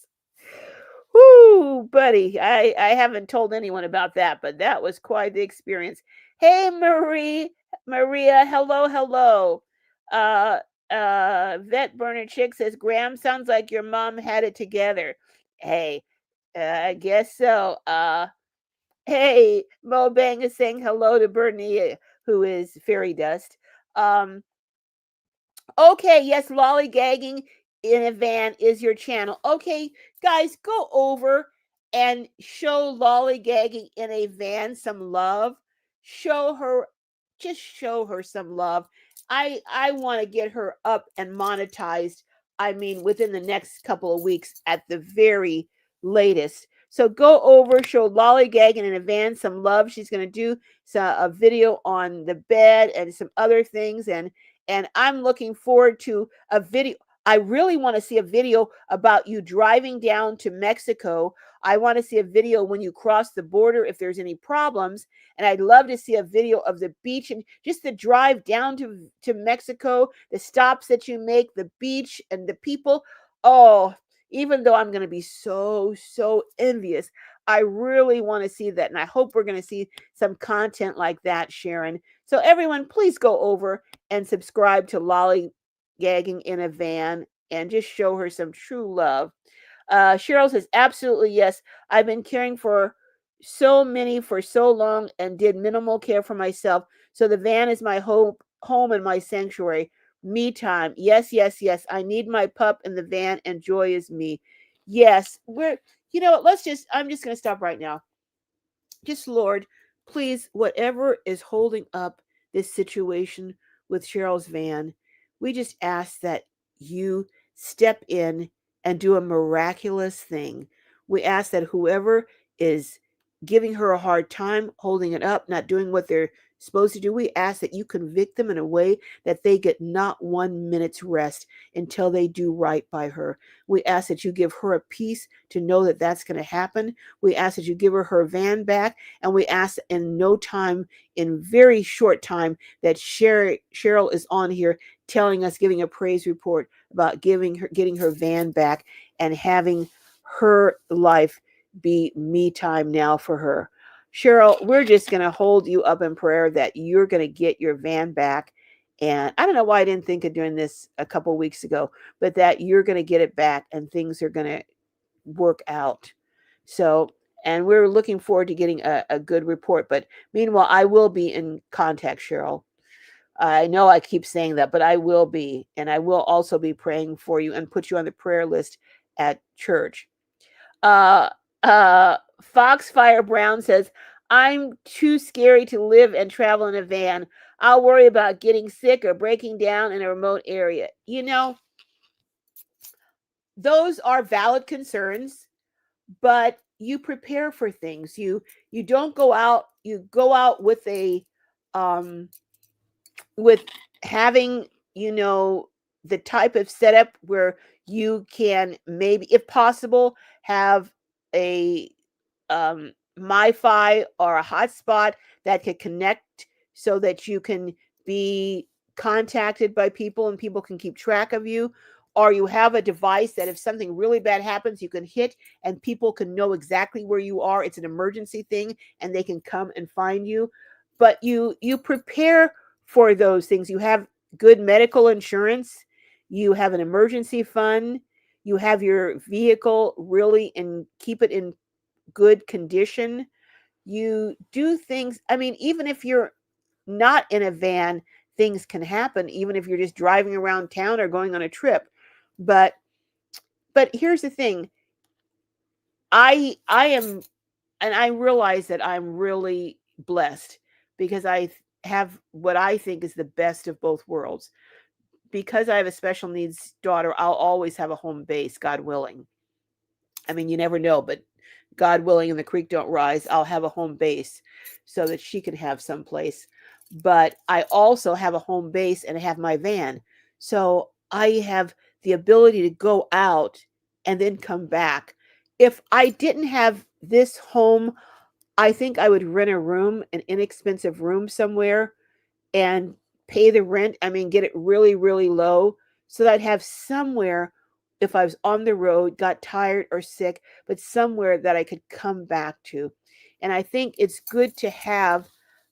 A: Whoo, buddy. I haven't told anyone about that, but that was quite the experience. Hey, Maria, hello, hello. Uh, Vet Burner Chick says, Graham, sounds like your mom had it together. Hey, I guess so. Hey, Mo Bang is saying hello to Bernie, who is fairy dust. Um, Okay, yes, lollygagging in a van is your channel. Okay, guys, go over and show lollygagging in a van some love. Show her, just show her some love. I want to get her up and monetized. I mean, within the next couple of weeks at the very latest. So go over, show lollygagging in a van some love. She's going to do a video on the bed and some other things, and I'm looking forward to a video. I really want to see a video about you driving down to Mexico. I want to see a video when you cross the border if there's any problems. And I'd love to see a video of the beach and just the drive down to Mexico, the stops that you make, the beach and the people. Oh, even though I'm going to be so envious, I really want to see that. And I hope we're going to see some content like that, Sharon. So, everyone, please go over and subscribe to Lolly Gagging in a Van and just show her some true love. Cheryl says, absolutely yes. I've been caring for so many for so long and did minimal care for myself. So the van is my home and my sanctuary. Me time. Yes, yes, yes. I need my pup in the van and joy is me. Yes, I'm just going to stop right now. Just, Lord, please, whatever is holding up this situation with Cheryl's van, we just ask that you step in and do a miraculous thing. We ask that whoever is giving her a hard time, holding it up, not doing what they're supposed to do, we ask that you convict them in a way that they get not 1 minute's rest until they do right by her. We ask that you give her a peace to know that that's going to happen. We ask that you give her van back, and we ask in no time, in very short time, that Cheryl is on here telling us, giving a praise report about getting her van back and having her life be me time now for her. Cheryl, we're just going to hold you up in prayer that you're going to get your van back. And I don't know why I didn't think of doing this a couple weeks ago, but that you're going to get it back and things are going to work out. So, and we're looking forward to getting a good report. But meanwhile, I will be in contact, Cheryl. I know I keep saying that, but I will be. And I will also be praying for you and put you on the prayer list at church. Uh, Foxfire Brown says, I'm too scary to live and travel in a van. I'll worry about getting sick or breaking down in a remote area. Those are valid concerns, but you prepare for things. You don't go out, you go out with a with having, the type of setup where you can maybe, if possible, have a MiFi or a hotspot that can connect so that you can be contacted by people and people can keep track of you. Or you have a device that if something really bad happens, you can hit and people can know exactly where you are. It's an emergency thing and they can come and find you. But you prepare for those things. You have good medical insurance. You have an emergency fund. You have your vehicle really and keep it in good condition. You do things. I mean, even if you're not in a van, things can happen, even if you're just driving around town or going on a trip. But here's the thing. I am, and I realize that I'm really blessed because I have what I think is the best of both worlds. Because I have a special needs daughter, I'll always have a home base, God willing. I mean, you never know, but God willing and the creek don't rise, I'll have a home base so that she can have some place. But I also have a home base and I have my van. So I have the ability to go out and then come back. If I didn't have this home, I think I would rent a room, an inexpensive room somewhere and pay the rent. I mean, get it really, really low so that I'd have somewhere if I was on the road, got tired or sick, but somewhere that I could come back to. And I think it's good to have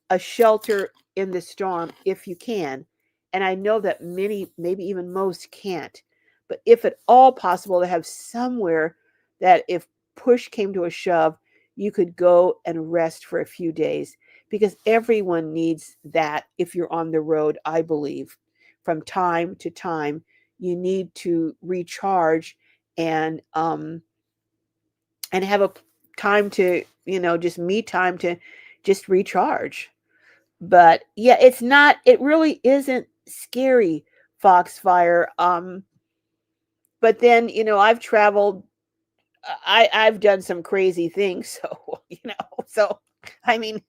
A: a shelter in the storm if you can. And I know that many, maybe even most, can't. But if at all possible, to have somewhere that if push came to a shove, you could go and rest for a few days because everyone needs that if you're on the road, I believe. From time to time, you need to recharge and have a time to, just me time to just recharge. But yeah, it really isn't scary, Foxfire. But then, I've traveled, I've done some crazy things. So, so I mean,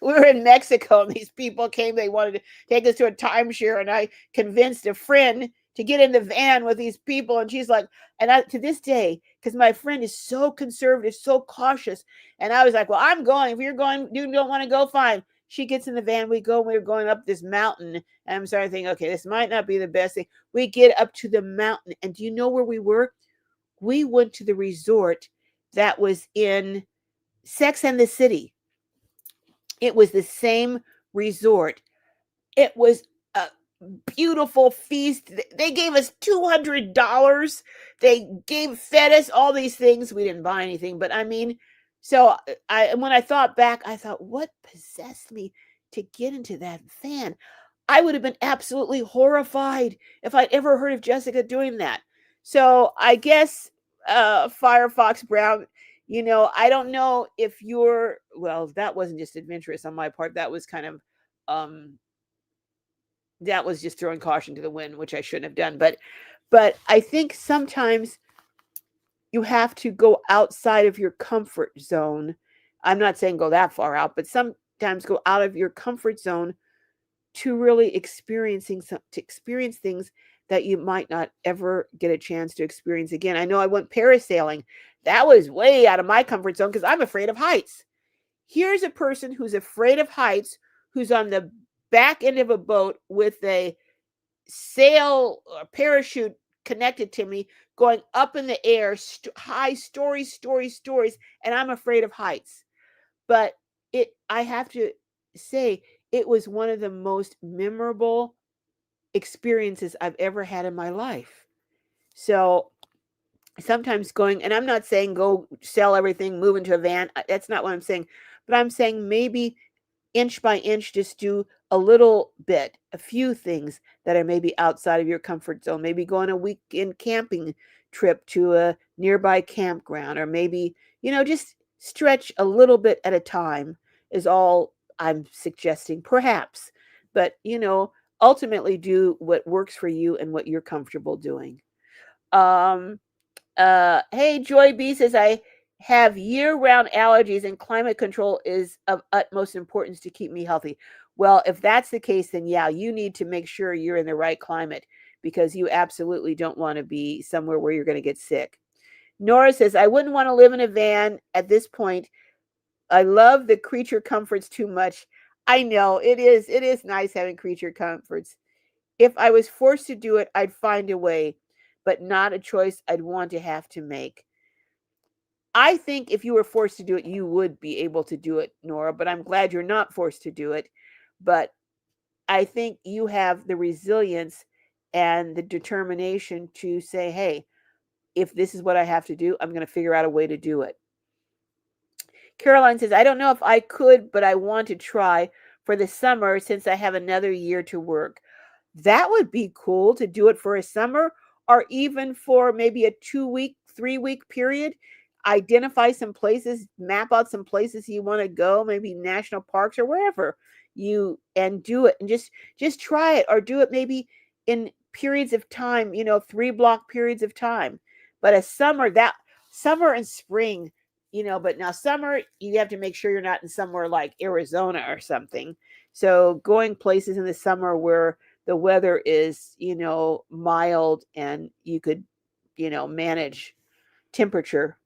A: we were in Mexico and these people came, they wanted to take us to a timeshare and I convinced a friend to get in the van with these people. And she's like, and I, to this day, because my friend is so conservative, so cautious. And I was like, well, I'm going. If you're going, you don't want to go, fine. She gets in the van. We go. We're going up this mountain. And I'm starting to think, okay, this might not be the best thing. We get up to the mountain. And do you know where we were? We went to the resort that was in Sex and the City. It was the same resort. It was a beautiful feast. They gave us $200. They fed us all these things. We didn't buy anything, but I mean, so when I thought back, I thought, what possessed me to get into that van? I would have been absolutely horrified if I'd ever heard of Jessica doing that. So I guess Firefox Brown, I don't know if you're, well, that wasn't just adventurous on my part. That was kind of that was just throwing caution to the wind, which I shouldn't have done. But I think sometimes you have to go outside of your comfort zone. I'm not saying go that far out, but sometimes go out of your comfort zone to really to experience things that you might not ever get a chance to experience again. I know I went parasailing. That was way out of my comfort zone because I'm afraid of heights. Here's a person who's afraid of heights, who's on the back end of a boat with a sail or parachute connected to me, going up in the air, high stories, and I'm afraid of heights. But I have to say, it was one of the most memorable experiences I've ever had in my life. So sometimes going, and I'm not saying go sell everything, move into a van. That's not what I'm saying. But I'm saying maybe inch by inch, just do a little bit, a few things that are maybe outside of your comfort zone. Maybe go on a weekend camping trip to a nearby campground, or maybe, just stretch a little bit at a time is all I'm suggesting, perhaps. But, ultimately do what works for you and what you're comfortable doing. Um, hey, Joy B says, I have year-round allergies and climate control is of utmost importance to keep me healthy. Well, if that's the case, then yeah, you need to make sure you're in the right climate, because you absolutely don't want to be somewhere where you're going to get sick. Nora says, I wouldn't want to live in a van at this point. I love the creature comforts too much. I know it is nice having creature comforts. If I was forced to do it, I'd find a way, but not a choice I'd want to have to make. I think if you were forced to do it, you would be able to do it, Nora, but I'm glad you're not forced to do it. But I think you have the resilience and the determination to say, hey, if this is what I have to do, I'm going to figure out a way to do it. Caroline says, I don't know if I could, but I want to try for the summer since I have another year to work. That would be cool to do it for a summer, or even for maybe a 2-week, 3-week period. Identify some places, map out some places you want to go, maybe national parks or wherever and do it, and just try it, or do it maybe in periods of time, 3-block periods of time. But summer and spring, but now summer, you have to make sure you're not in somewhere like Arizona or something. So going places in the summer where the weather is, mild, and you could, manage temperature.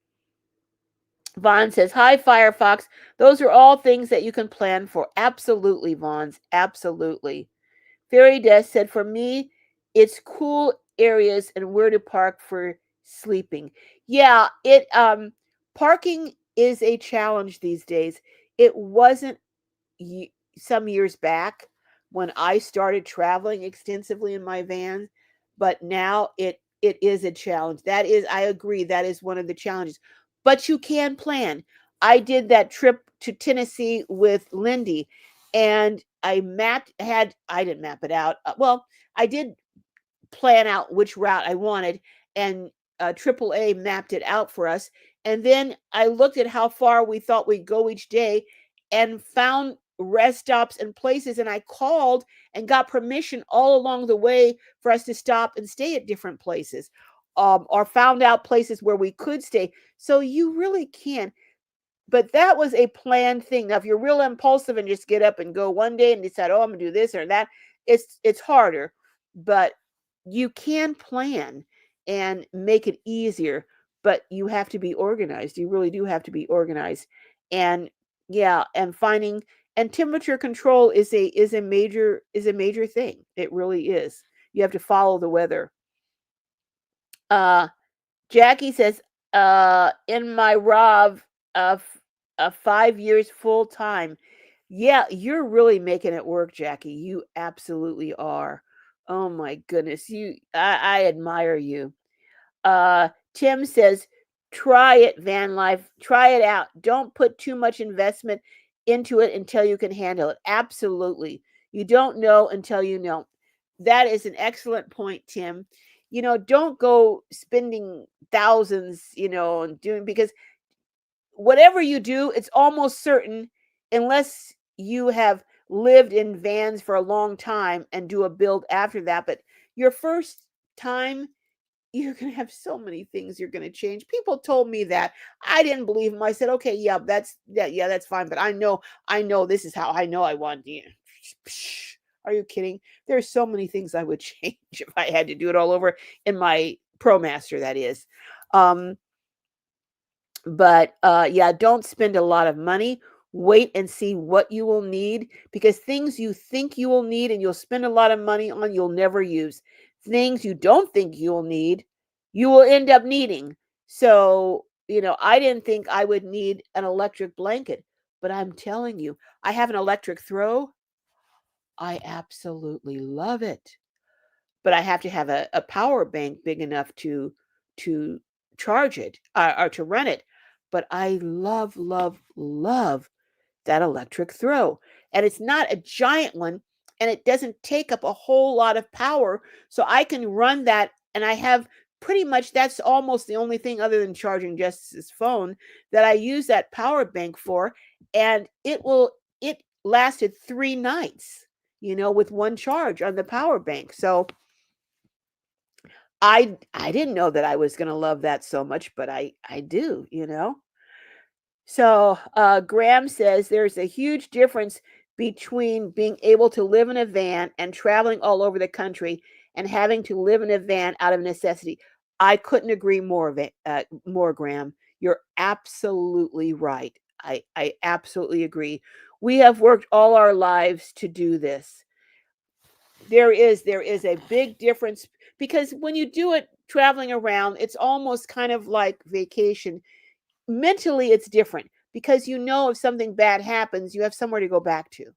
A: Vaughn says, hi, Firefox. Those are all things that you can plan for. Absolutely, Vaughn's. Absolutely. Fairy Death said, for me, it's cool areas and where to park for sleeping. Yeah, parking is a challenge these days. It wasn't some years back when I started traveling extensively in my van, but now it is a challenge. I agree, that is one of the challenges. But you can plan. I did that trip to Tennessee with Lindy, and I didn't map it out. Well, I did plan out which route I wanted, and AAA mapped it out for us. And then I looked at how far we thought we'd go each day and found rest stops and places. And I called and got permission all along the way for us to stop and stay at different places, or found out places where we could stay. So you really can. But that was a planned thing. Now, if you're real impulsive and just get up and go one day and decide, oh, I'm going to do this or that, it's harder. But you can plan and make it easier, but you have to be organized. You really do have to be organized. And yeah, and finding and temperature control is a major thing. It really is. You have to follow the weather. Uh Jackie says, in my Rob of 5 years full time. Yeah, you're really making it work, Jackie. You absolutely are. Oh my goodness. I admire you. Tim says, try it, van life. Try it out. Don't put too much investment into it until you can handle it. Absolutely. You don't know until you know. That is an excellent point, Tim. Don't go spending thousands, and doing because whatever you do, it's almost certain, unless you have lived in vans for a long time and do a build after that. But your first time, you're going to have so many things you're going to change. People told me that. I didn't believe them. I said, okay, yeah, that's fine. But I know this is how I know I want you. Are you kidding? There's so many things I would change if I had to do it all over in my ProMaster, that is. Um, but yeah, don't spend a lot of money. Wait and see what you will need, because things you think you will need and you'll spend a lot of money on, you'll never use. Things you don't think you'll need, you will end up needing. So, I didn't think I would need an electric blanket, but I'm telling you, I have an electric throw. I absolutely love it, but I have to have a power bank big enough to charge it, or to run it. But I love, love, love that electric throw. And it's not a giant one, and it doesn't take up a whole lot of power. So I can run that, and I have pretty much that's almost the only thing other than charging Justice's phone that I use that power bank for. And it lasted 3 nights, with one charge on the power bank. So I didn't know that I was gonna love that so much, but I do. So Graham says there's a huge difference between being able to live in a van and traveling all over the country and having to live in a van out of necessity. I couldn't agree more, Graham. You're absolutely right. I absolutely agree. We have worked all our lives to do this. There is a big difference, because when you do it traveling around, it's almost kind of like vacation. Mentally it's different, because if something bad happens, you have somewhere to go back to.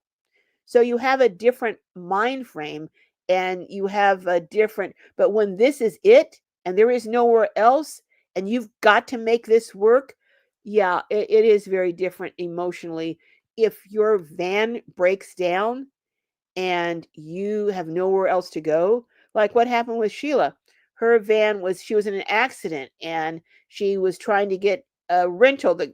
A: So you have a different mind frame, and you have a different, but when this is it and there is nowhere else, and you've got to make this work, yeah, it is very different emotionally. If your van breaks down and you have nowhere else to go, like what happened with Sheila. She was in an accident, and she was trying to get a rental. The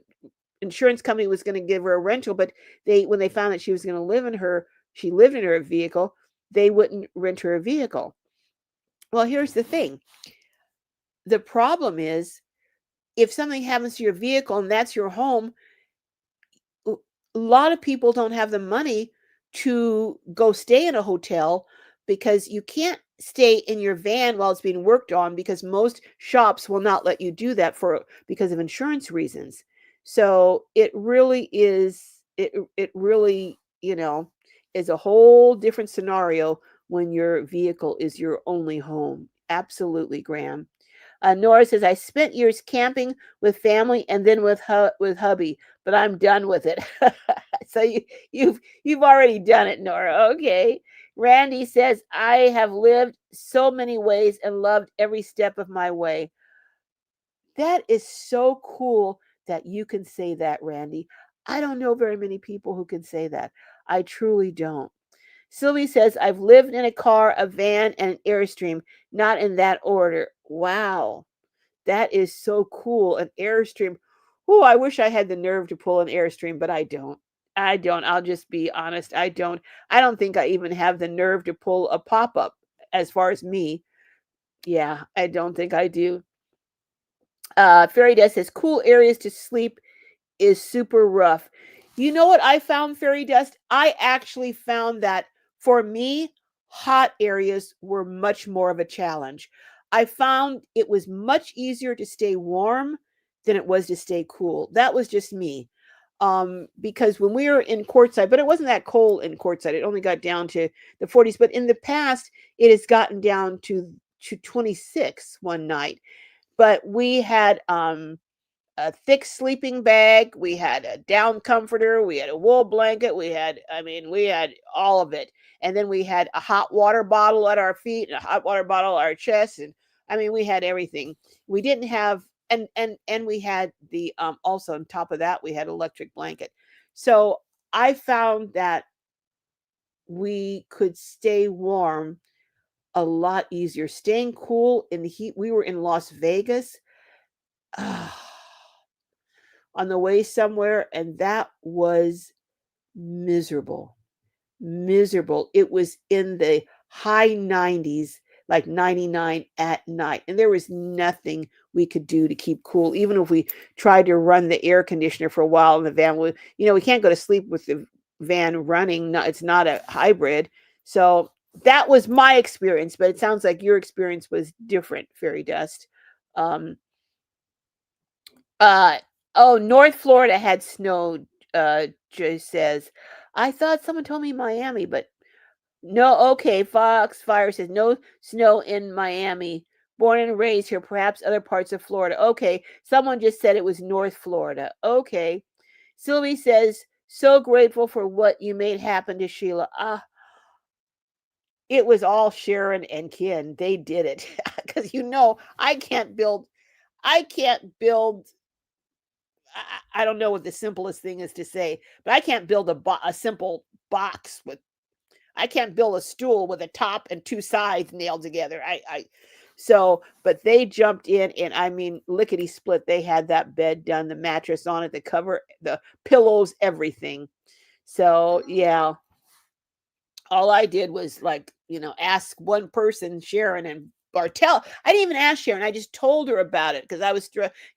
A: insurance company was going to give her a rental, but when they found that she was going to she lived in her vehicle, they wouldn't rent her a vehicle. Well, here's the thing. The problem is, if something happens to your vehicle and that's your home, a lot of people don't have the money to go stay in a hotel, because you can't stay in your van while it's being worked on, because most shops will not let you do that because of insurance reasons. So it really is a whole different scenario when your vehicle is your only home. Absolutely, Graham. Nora says, I spent years camping with family and then with hubby, but I'm done with it. So you've already done it, Nora. Okay. Randy says, I have lived so many ways and loved every step of my way. That is so cool that you can say that, Randy. I don't know very many people who can say that. I truly don't. Sylvie says, I've lived in a car, a van, and an Airstream, not in that order. Wow. That is so cool. An Airstream. Oh, I wish I had the nerve to pull an Airstream, but I don't. I don't. I'll just be honest. I don't. I don't think I even have the nerve to pull a pop up, as far as me. Yeah, I don't think I do. Fairy Dust says, cool areas to sleep is super rough. You know what I found, Fairy Dust? I actually found that for me, hot areas were much more of a challenge. I found it was much easier to stay warm than it was to stay cool. That was just me. Because when we were in Quartzsite, but it wasn't that cold in Quartzsite. It only got down to the 40s. But in the past, it has gotten down to 26 one night. But we had a thick sleeping bag, we had a down comforter, we had a wool blanket, we had all of it. And then we had a hot water bottle at our feet and a hot water bottle at our chest. And we had everything. We didn't have and we had the also on top of that we had electric blanket. So I found that we could stay warm a lot easier. Staying cool in the heat. We were in Las Vegas. On the way somewhere, and that was miserable. Miserable. It was in the high 90s, like 99 at night, and there was nothing we could do to keep cool. Even if we tried to run the air conditioner for a while in the van, we can't go to sleep with the van running. No, it's not a hybrid. So that was my experience, but it sounds like your experience was different, Fairy Dust. Um, uh, oh, North Florida had snow, Jay says. I thought someone told me Miami, but no, okay. Foxfire says no snow in Miami. Born and raised here, perhaps other parts of Florida. Okay, someone just said it was North Florida. Okay. Sylvie says, so grateful for what you made happen to Sheila. It was all Sharon and Ken. They did it. Because I can't build I don't know what the simplest thing is to say, but I can't build a simple box with. I can't build a stool with a top and two sides nailed together. But they jumped in and lickety split. They had that bed done, the mattress on it, the cover, the pillows, everything. So yeah, all I did was ask one person, Sharon and Bartell. I didn't even ask Sharon. I just told her about it because I was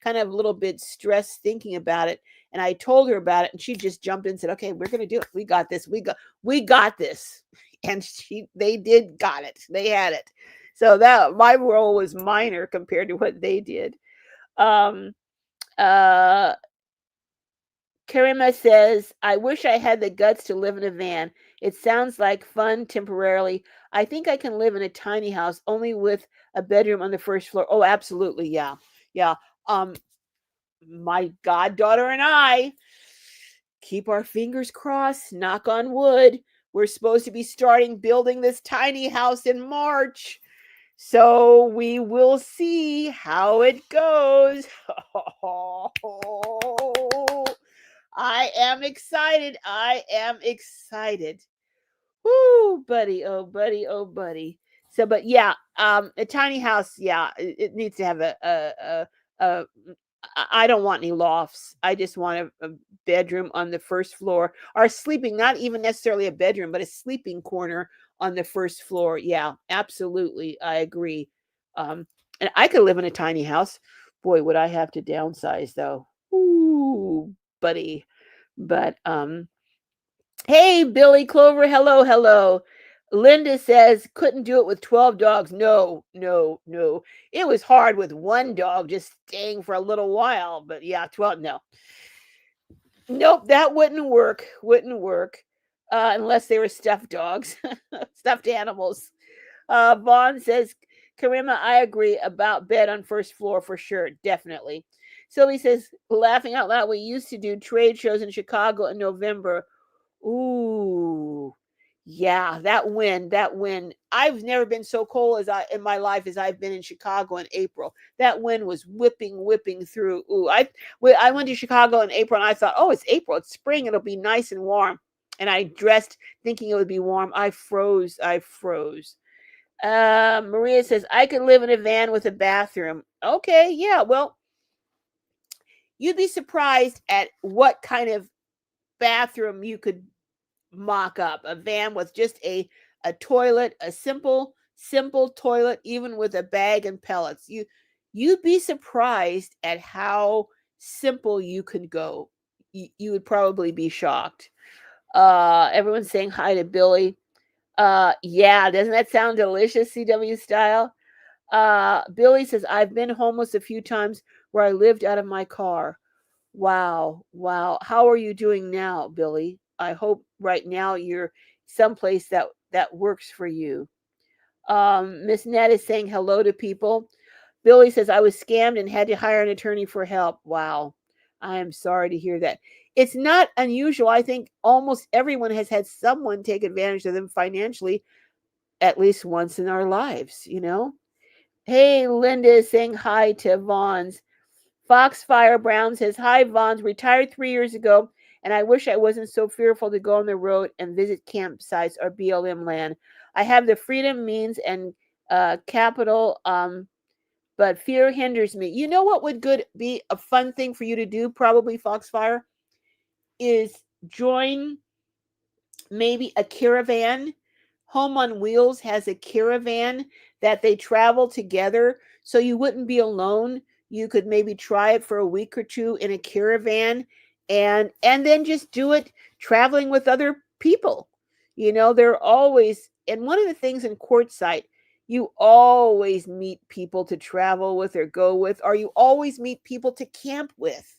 A: kind of a little bit stressed thinking about it. And I told her about it, and she just jumped in and said, "Okay, we're gonna do it. We got this. We got this." And they did got it. They had it. So that my role was minor compared to what they did. Um, uh, Karima says, I wish I had the guts to live in a van. It sounds like fun temporarily. I think I can live in a tiny house only with a bedroom on the first floor. Oh, absolutely. Yeah. Yeah. Um, my goddaughter and I keep our fingers crossed, knock on wood. We're supposed to be starting building this tiny house in March. So we will see how it goes. I am excited. I am excited. Woo, buddy. Oh, buddy. Oh, buddy. So, but yeah, a tiny house. Yeah, it needs to have a I don't want any lofts. I just want a bedroom on the first floor, or sleeping, not even necessarily a bedroom, but a sleeping corner on the first floor. Yeah, absolutely. I agree. And I could live in a tiny house. Boy, would I have to downsize though. Ooh, buddy. But hey, Billy Clover, hello, hello. Linda says couldn't do it with 12 dogs. No, no, no. It was hard with one dog just staying for a little while, but yeah, 12 no. Nope, that wouldn't work. Wouldn't work. Unless they were stuffed dogs, stuffed animals. Vaughn says, Karima, I agree about bed on first floor for sure, definitely. Sylvie says, laughing out loud, we used to do trade shows in Chicago in November. Ooh, yeah, that wind. I've never been so cold as I in my life as I've been in Chicago in April. That wind was whipping through. Ooh, I went to Chicago in April and I thought, oh, it's April, it's spring, it'll be nice and warm. And I dressed thinking it would be warm. I froze. I froze. Maria says I could live in a van with a bathroom. Okay, yeah. Well, you'd be surprised at what kind of bathroom you could mock up a van with just a toilet, a simple toilet, even with a bag and pellets. You'd be surprised at how simple you could go. You would probably be shocked. Everyone's saying hi to Billy. Yeah, doesn't that sound delicious, CW style? Billy says, I've been homeless a few times where I lived out of my car. Wow, wow. How are you doing now, Billy? I hope right now you're someplace that works for you. Miss Nat is saying hello to people. Billy says, I was scammed and had to hire an attorney for help. Wow. I am sorry to hear that. It's not unusual. I think almost everyone has had someone take advantage of them financially at least once in our lives, you know? Hey, Linda is saying hi to Vaughn's. Foxfire Brown says, Hi, Vaughn's. Retired 3 years ago, and I wish I wasn't so fearful to go on the road and visit campsites or BLM land. I have the freedom, means, and capital, but fear hinders me. You know what would good be a fun thing for you to do, probably, Foxfire, is join maybe a caravan. Home on Wheels has a caravan that they travel together, so you wouldn't be alone. You could maybe try it for a week or two in a caravan, and then just do it traveling with other people. You know, they're always, and one of the things in Quartzsite, you always meet people to travel with or go with, or you always meet people to camp with.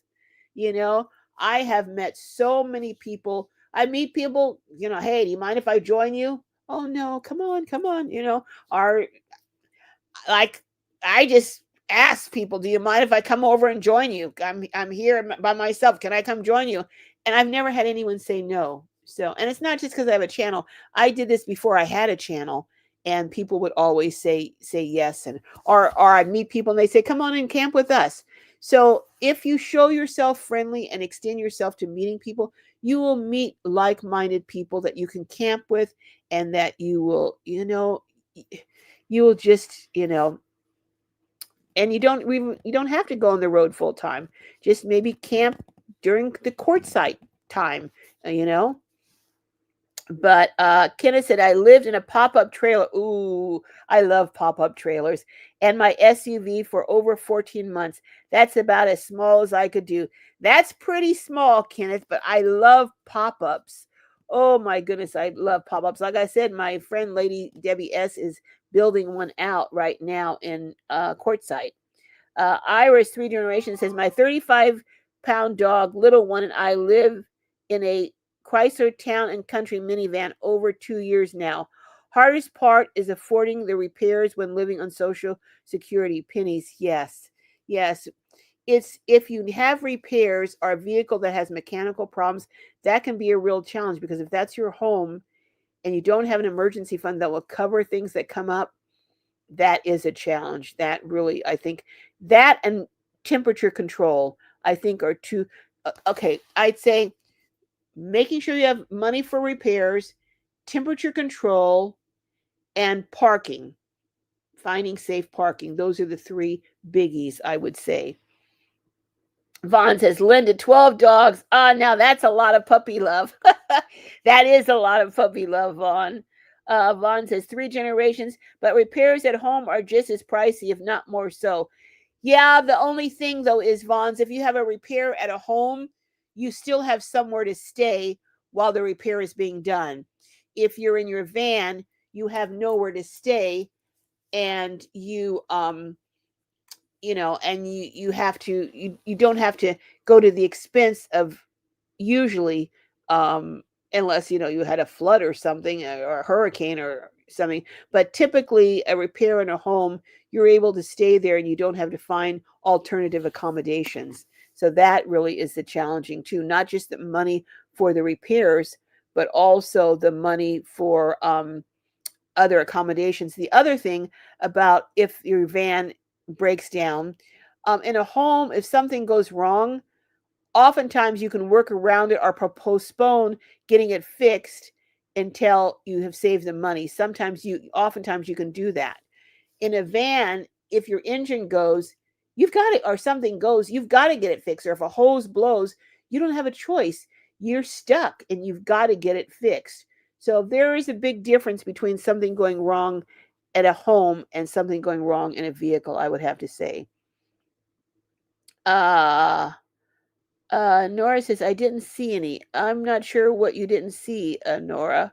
A: You know, I have met so many people. I meet people, hey, do you mind if I join you? Oh no, come on, come on, or like I just ask people, do you mind if I come over and join you? I'm here by myself. Can I come join you? And I've never had anyone say no. So, and it's not just because I have a channel. I did this before I had a channel, and people would always say yes, and or I meet people and they say, come on and camp with us. So if you show yourself friendly and extend yourself to meeting people, you will meet like-minded people that you can camp with, and that you will, you will just, and you don't have to go on the road full time. Just maybe camp during the Quartzsite time, you know. But Kenneth said, I lived in a pop-up trailer. Ooh, I love pop-up trailers. And my SUV for over 14 months. That's about as small as I could do. That's pretty small, Kenneth, but I love pop-ups. Oh my goodness, I love pop-ups. Like I said, my friend Lady Debbie S is building one out right now in Quartzsite. Iris, 3 generations, says, my 35-pound dog, little one, and I live in a Chrysler Town and Country minivan over 2 years now. Hardest part is affording the repairs when living on Social Security. Pennies, yes. Yes. It's if you have repairs or a vehicle that has mechanical problems, that can be a real challenge, because if that's your home and you don't have an emergency fund that will cover things that come up, that is a challenge. That really, I think, that and temperature control, I think, are two. Okay, I'd say making sure you have money for repairs, temperature control, and parking, finding safe parking. Those are the three biggies, I would say. Vaughn says, Linda, 12 dogs. Ah, now that's a lot of puppy love. That is a lot of puppy love, Vaughn. Vaughn says, 3 generations, but repairs at home are just as pricey, if not more so. Yeah, the only thing, though, is, Vaughn's, if you have a repair at a home, you still have somewhere to stay while the repair is being done. If you're in your van, you have nowhere to stay, and and you have to, you don't have to go to the expense of, usually, um unless you had a flood or something, or a hurricane or something, but typically a repair in a home, you're able to stay there and you don't have to find alternative accommodations. So that really is the challenging too, not just the money for the repairs, but also the money for other accommodations. The other thing about, if your van breaks down, in a home, if something goes wrong, oftentimes you can work around it or postpone getting it fixed until you have saved the money. Oftentimes you can do that. In a van, if your engine goes, you've got it, or something goes, you've got to get it fixed. Or if a hose blows, you don't have a choice. You're stuck and you've got to get it fixed. So there is a big difference between something going wrong at a home and something going wrong in a vehicle, I would have to say. Uh Nora says, I didn't see any. I'm not sure what you didn't see, Nora.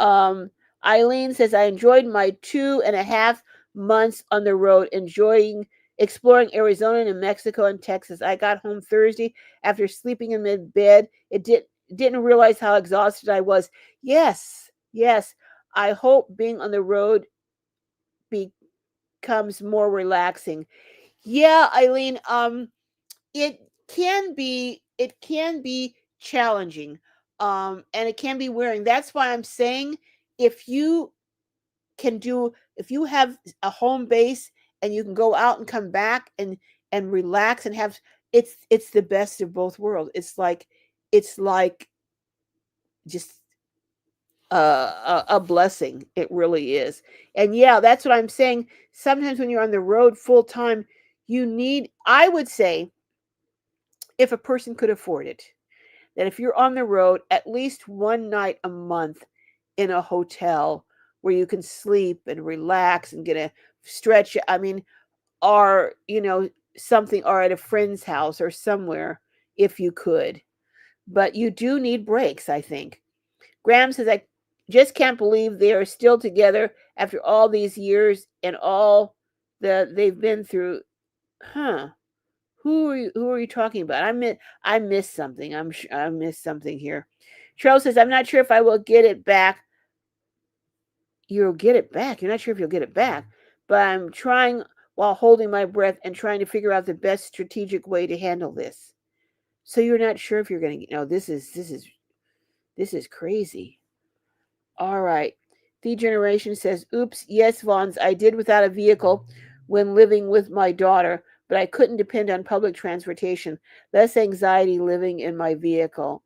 A: Um, Eileen says, I enjoyed my 2.5 months on the road, enjoying exploring Arizona, New Mexico, and Texas. I got home Thursday after sleeping in mid bed. Didn't realize how exhausted I was. Yes, yes. I hope being on the road becomes more relaxing. Yeah, Eileen, it can be challenging. And it can be wearing. That's why I'm saying if you if you have a home base and you can go out and come back and relax and have it's the best of both worlds. It's like just a blessing. It really is. And yeah, that's what I'm saying. Sometimes when you're on the road full time, I would say, if a person could afford it, that if you're on the road, at least one night a month in a hotel where you can sleep and relax and get a stretch. I mean, or, something, or at a friend's house or somewhere if you could. But you do need breaks, I think. Graham says, I just can't believe they are still together after all these years and all they've been through. Huh. Who are you talking about? I missed something. I missed something here. Cheryl says, I'm not sure if I will get it back. You'll get it back. You're not sure if you'll get it back. But I'm trying while holding my breath and trying to figure out the best strategic way to handle this. So you're not sure if you're gonna this is crazy. All right. The Generation says, oops, yes, Vons, I did without a vehicle when living with my daughter, but I couldn't depend on public transportation. Less anxiety living in my vehicle.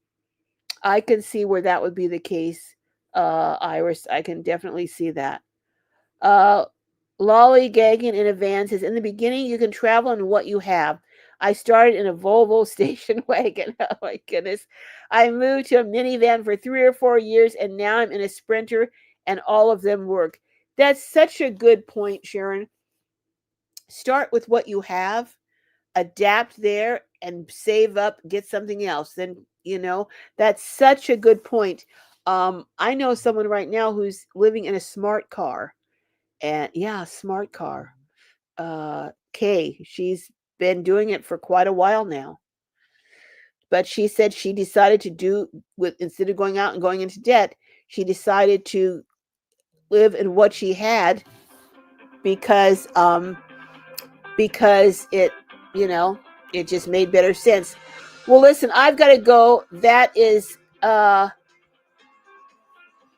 A: I can see where that would be the case, Iris. I can definitely see that. Uh, Lollygagging in a van says, in the beginning, you can travel in what you have. I started in a Volvo station wagon. Oh my goodness. I moved to a minivan for 3 or 4 years, and now I'm in a Sprinter, and all of them work. That's such a good point, Sharon. Start with what you have, adapt there, and save up, get something else. Then, that's such a good point. I know someone right now who's living in a smart car. And yeah, smart car. Kay, she's been doing it for quite a while now. But she said she decided to do with instead of going out and going into debt, she decided to live in what she had because it just made better sense. Well, listen, I've got to go. That is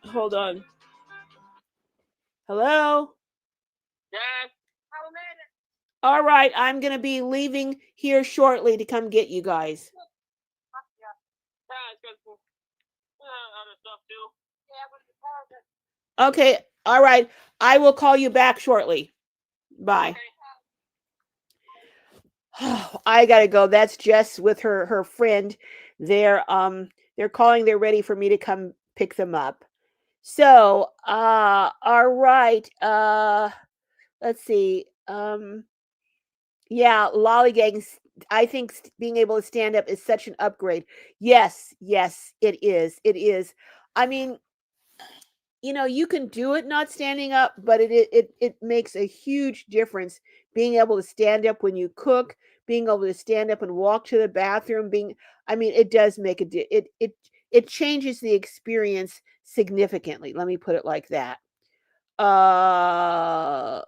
A: hold on. Hello? Yes. All right, I'm going to be leaving here shortly to come get you guys. Okay, all right. I will call you back shortly. Bye. I gotta go. That's Jess with her friend. They're calling. They're ready for me to come pick them up. So all right. Let's see. Yeah, lollygagging. I think being able to stand up is such an upgrade. Yes, yes, it is. It is. I mean, you can do it not standing up, but it makes a huge difference being able to stand up when you cook, being able to stand up and walk to the bathroom. I mean, it does make it changes the experience significantly. Let me put it like that. Uh,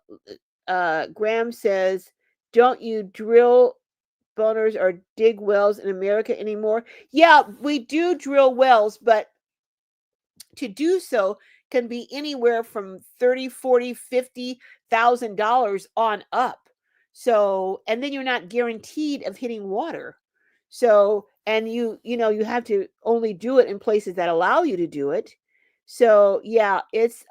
A: Graham says, "Don't you drill boners or dig wells in America anymore?" Yeah, we do drill wells, but to do so can be anywhere from 30, 40, 50,000 dollars on up. So, and then you're not guaranteed of hitting water. So, and you have to only do it in places that allow you to do it. So yeah, it's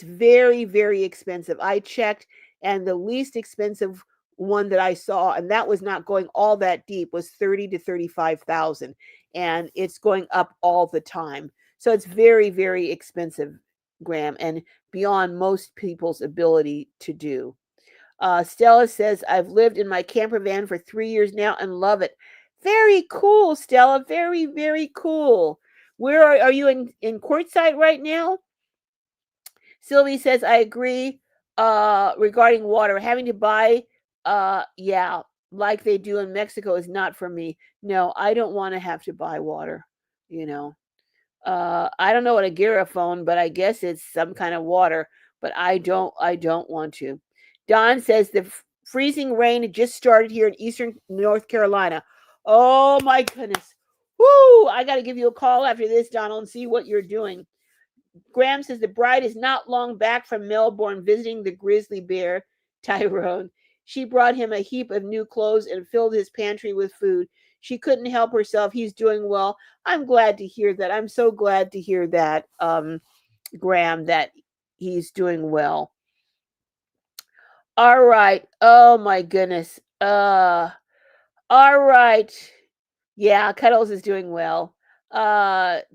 A: very, very expensive. I checked, and the least expensive one that I saw, and that was not going all that deep, was 30 to 35,000, and it's going up all the time. So it's very, very expensive, Graham, and beyond most people's ability to do. Stella says, I've lived in my camper van for 3 years now and love it. Very cool, Stella. Very, very cool. Where are you in Quartzsite right now? Sylvie says, I agree regarding water. Having to buy, yeah, like they do in Mexico is not for me. No, I don't want to have to buy water, you know. I don't know what a Garafone, but I guess it's some kind of water. But I don't want to. Don says the freezing rain had just started here in eastern North Carolina. Oh my goodness. Whoo! I got to give you a call after this, Donald, and see what you're doing. Graham says the bride is not long back from Melbourne visiting the grizzly bear, Tyrone. She brought him a heap of new clothes and filled his pantry with food. She couldn't help herself. He's doing well. I'm glad to hear that. I'm so glad to hear that, Graham, that he's doing well. All right. Oh my goodness. All right. Yeah, Cuddles is doing well.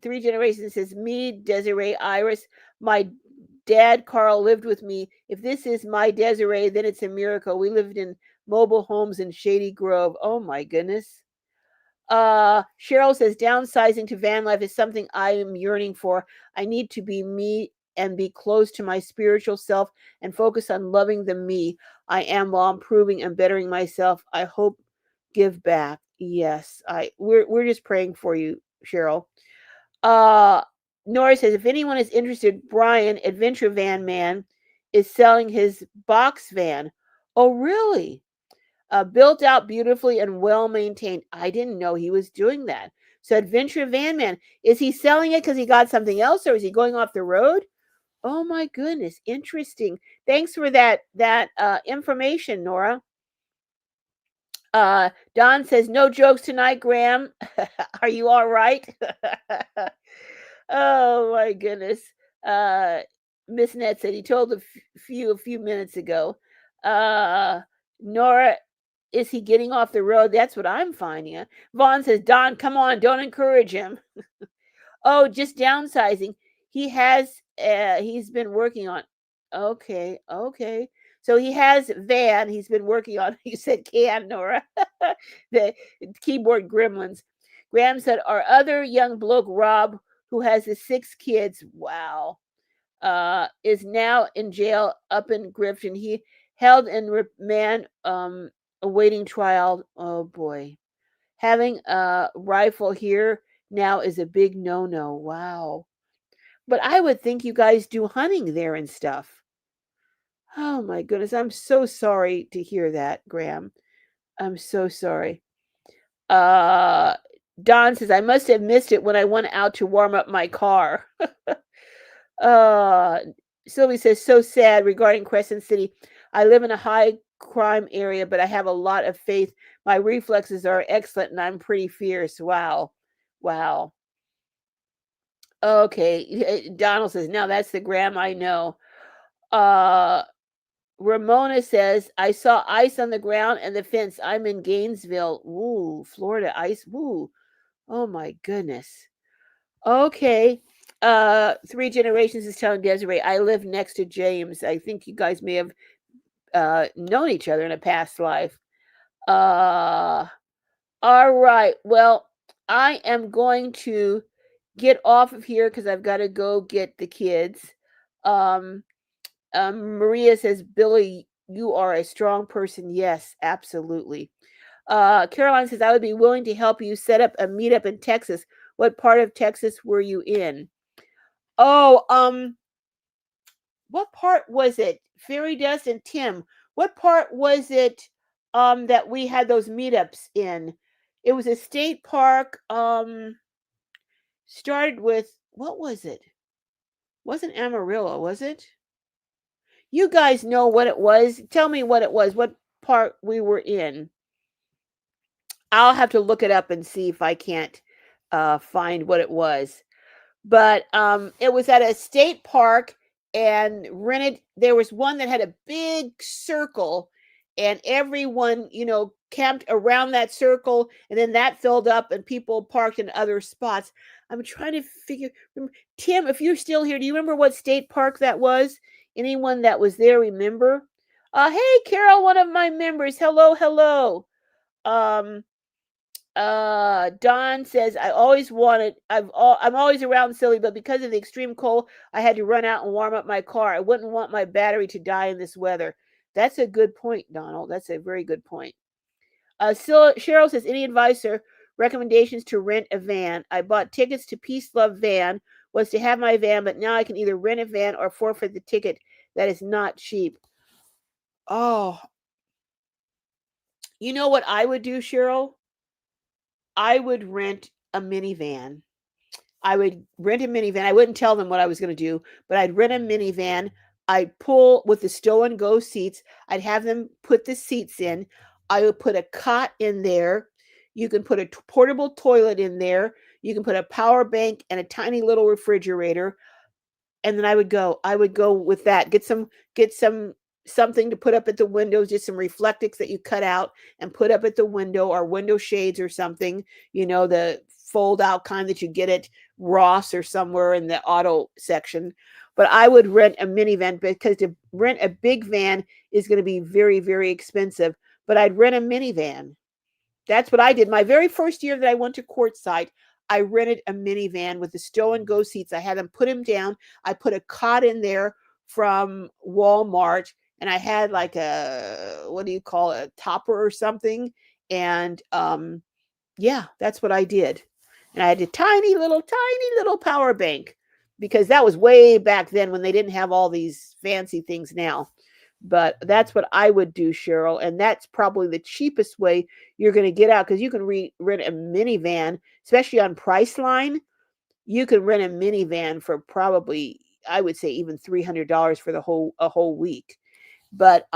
A: Three Generations says, me, Desiree, Iris, my dad, Carl, lived with me. If this is my Desiree, then it's a miracle. We lived in mobile homes in Shady Grove. Oh my goodness. Cheryl says, downsizing to van life is something I am yearning for. I need to be me and be close to my spiritual self and focus on loving the me I am while improving and bettering myself. I hope give back. Yes, we're just praying for you, Cheryl. Uh Nora says, if anyone is interested, Brian, Adventure Van Man, is selling his box van. Oh, really? Built out beautifully and well maintained. I didn't know he was doing that. So, Adventure Van Man, is he selling it because he got something else, or is he going off the road? Oh my goodness, interesting. Thanks for that information, Nora. Don says, no jokes tonight, Graham. Are you all right? Oh my goodness. Uh, Miss Net said he told a few minutes ago. Uh, Nora, is he getting off the road? That's what I'm finding out. Vaughn says, Don, come on, don't encourage him. Oh, just downsizing. He's been working on. Okay, okay. So he has van he's been working on. You said can, Nora. The keyboard gremlins. Graham said, our other young bloke, Rob, who has the 6 kids, wow, is now in jail up in Grifton. He held in remand, awaiting trial. Oh boy. Having a rifle here now is a big no-no. Wow. But I would think you guys do hunting there and stuff. Oh my goodness. I'm so sorry to hear that, Graham. I'm so sorry. Uh Don says I must have missed it when I went out to warm up my car. uh Sylvie says, so sad regarding Crescent City. I live in a high crime area, but I have a lot of faith. My reflexes are excellent and I'm pretty fierce. Wow. Wow. Okay. Donald says, now that's the Graham I know. Uh Ramona says, I saw ice on the ground and the fence. I'm in Gainesville. Ooh, Florida ice. Ooh. Oh my goodness. Okay. Three Generations is telling Desiree, I live next to James. I think you guys may have known each other in a past life. Uh all right. Well, I am going to get off of here because I've got to go get the kids. Um, Maria says, Billy, you are a strong person. Yes, absolutely. Caroline says, I would be willing to help you set up a meetup in Texas. What part of Texas were you in? Oh, what part was it? Fairy Dust and Tim. What part was it that we had those meetups in? It was a state park. Started with what was it? Wasn't Amarillo, was it? You guys know what it was. Tell me what it was. What part we were in. I'll have to look it up and see if I can't find what it was. But it was at a state park and rented. There was one that had a big circle, and everyone, camped around that circle, and then that filled up, and people parked in other spots. I'm trying to figure. Tim, if you're still here, do you remember what state park that was? Anyone that was there remember? Hey, Carol, one of my members. Hello, hello. Um, Don says, I'm always around Silly, but because of the extreme cold, I had to run out and warm up my car. I wouldn't want my battery to die in this weather. That's a good point, Donald. That's a very good point. Cheryl says, any advice or recommendations to rent a van? I bought tickets to Peace Love Van, was to have my van, but now I can either rent a van or forfeit the ticket. That is not cheap. Oh, you know what I would do, Cheryl? I would rent a minivan. I would rent a minivan. I wouldn't tell them what I was going to do, but I'd rent a minivan. I'd pull with the stow and go seats. I'd have them put the seats in. I would put a cot in there. You can put a portable toilet in there. You can put a power bank and a tiny little refrigerator. And then I would go with that. Get something to put up at the windows, just some reflectix that you cut out and put up at the window, or window shades or something, the fold out kind that you get at Ross or somewhere in the auto section. But I would rent a minivan, because to rent a big van is going to be very, very expensive. But I'd rent a minivan. That's what I did. My very first year that I went to Quartzsite, I rented a minivan with the stow and go seats. I had them put them down. I put a cot in there from Walmart, and I had like what do you call it, a topper or something. And yeah, that's what I did. And I had a tiny little power bank, because that was way back then when they didn't have all these fancy things now. But that's what I would do, Cheryl. And that's probably the cheapest way you're going to get out, because you can rent a minivan, especially on Priceline. You can rent a minivan for probably, I would say, even $300 for a whole week. But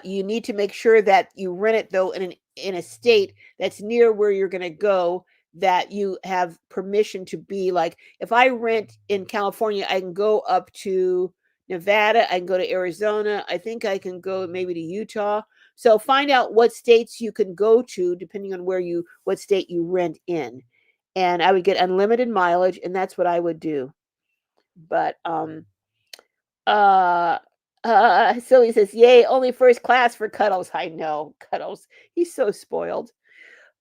A: you need to make sure that you rent it, though, in a state that's near where you're going to go, that you have permission to be. Like, if I rent in California, I can go up to Nevada, I can go to Arizona, I think I can go maybe to Utah. So find out what states you can go to depending on what state you rent in. And I would get unlimited mileage, and that's what I would do. But uh Silly says, yay, only first class for Cuddles. I know, Cuddles. He's so spoiled.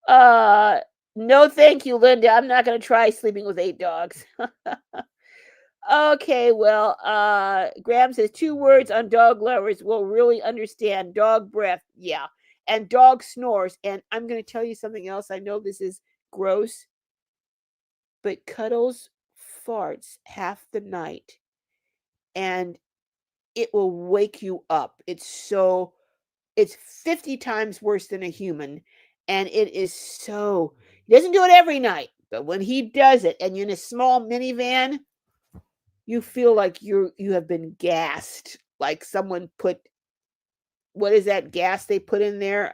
A: Uh no, thank you, Linda. I'm not gonna try sleeping with 8 dogs. Okay, well, Graham says 2 words on dog lovers will really understand: dog breath, yeah, and dog snores. And I'm gonna tell you something else. I know this is gross, but Cuddles farts half the night, and it will wake you up. It's 50 times worse than a human. And it is he doesn't do it every night, but when he does it, and you're in a small minivan, you feel like you have been gassed. Like someone put, what is that gas they put in there?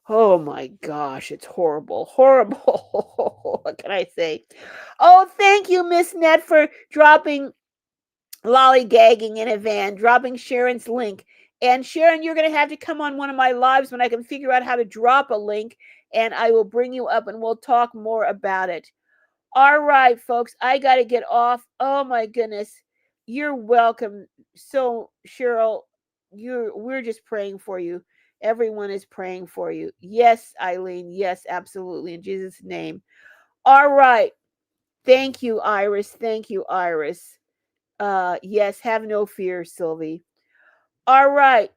A: Oh my gosh, it's horrible. Horrible. What can I say? Oh, thank you, Miss Net, for dropping lollygagging in a van, dropping Sharon's link. And Sharon, you're going to have to come on one of my lives when I can figure out how to drop a link, and I will bring you up and we'll talk more about it. All right, folks, I got to get off. Oh my goodness. You're welcome. So, Cheryl, we're just praying for you. Everyone is praying for you. Yes, Eileen. Yes, absolutely. In Jesus' name. All right. Thank you, Iris. Thank you, Iris. Yes, have no fear, Sylvie. All right.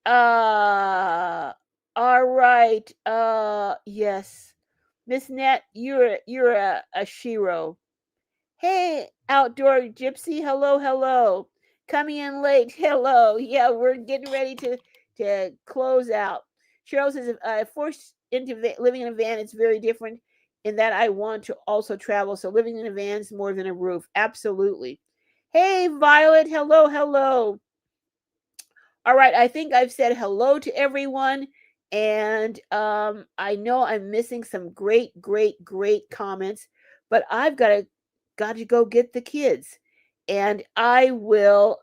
A: Uh, all right. Yes. Miss Net, you're a shiro. Hey, outdoor gypsy. Hello, hello. Coming in late. Hello. Yeah, we're getting ready to close out. Cheryl says, if forced into living in a van, it's very different in that I want to also travel. So living in a van is more than a roof. Absolutely. Hey, Violet. Hello, hello. All right, I think I've said hello to everyone. And I know I'm missing some great, great, great comments, but I've got to go get the kids. And I will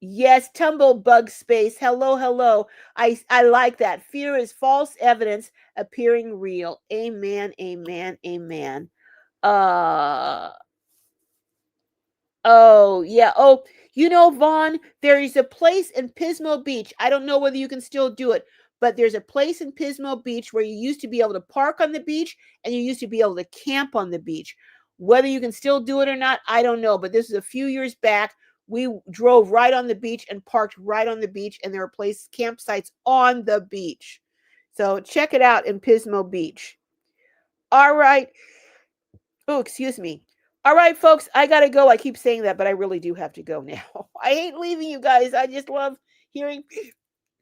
A: yes, tumblebug space. Hello, hello. I like that. Fear is false evidence appearing real. Amen, amen, amen. Oh, yeah. Oh, Vaughn, there is a place in Pismo Beach. I don't know whether you can still do it, but there's a place in Pismo Beach where you used to be able to park on the beach and you used to be able to camp on the beach. Whether you can still do it or not, I don't know. But this is a few years back. We drove right on the beach and parked right on the beach, and there are campsites on the beach. So check it out in Pismo Beach. All right. Oh, excuse me. All right, folks, I got to go. I keep saying that, but I really do have to go now. I hate leaving you guys. I just love hearing,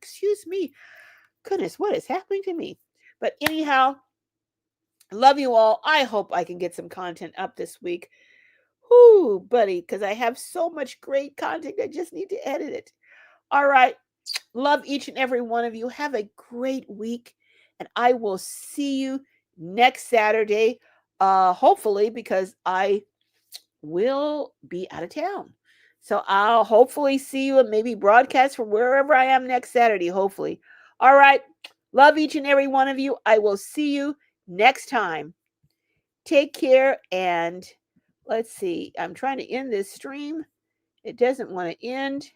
A: excuse me. Goodness, what is happening to me? But anyhow, love you all. I hope I can get some content up this week. Whoo, buddy, because I have so much great content. I just need to edit it. All right. Love each and every one of you. Have a great week. And I will see you next Saturday. Hopefully, because I will be out of town. So I'll hopefully see you and maybe broadcast from wherever I am next Saturday, hopefully. All right. Love each and every one of you. I will see you next time. Take care, and let's see. I'm trying to end this stream. It doesn't want to end.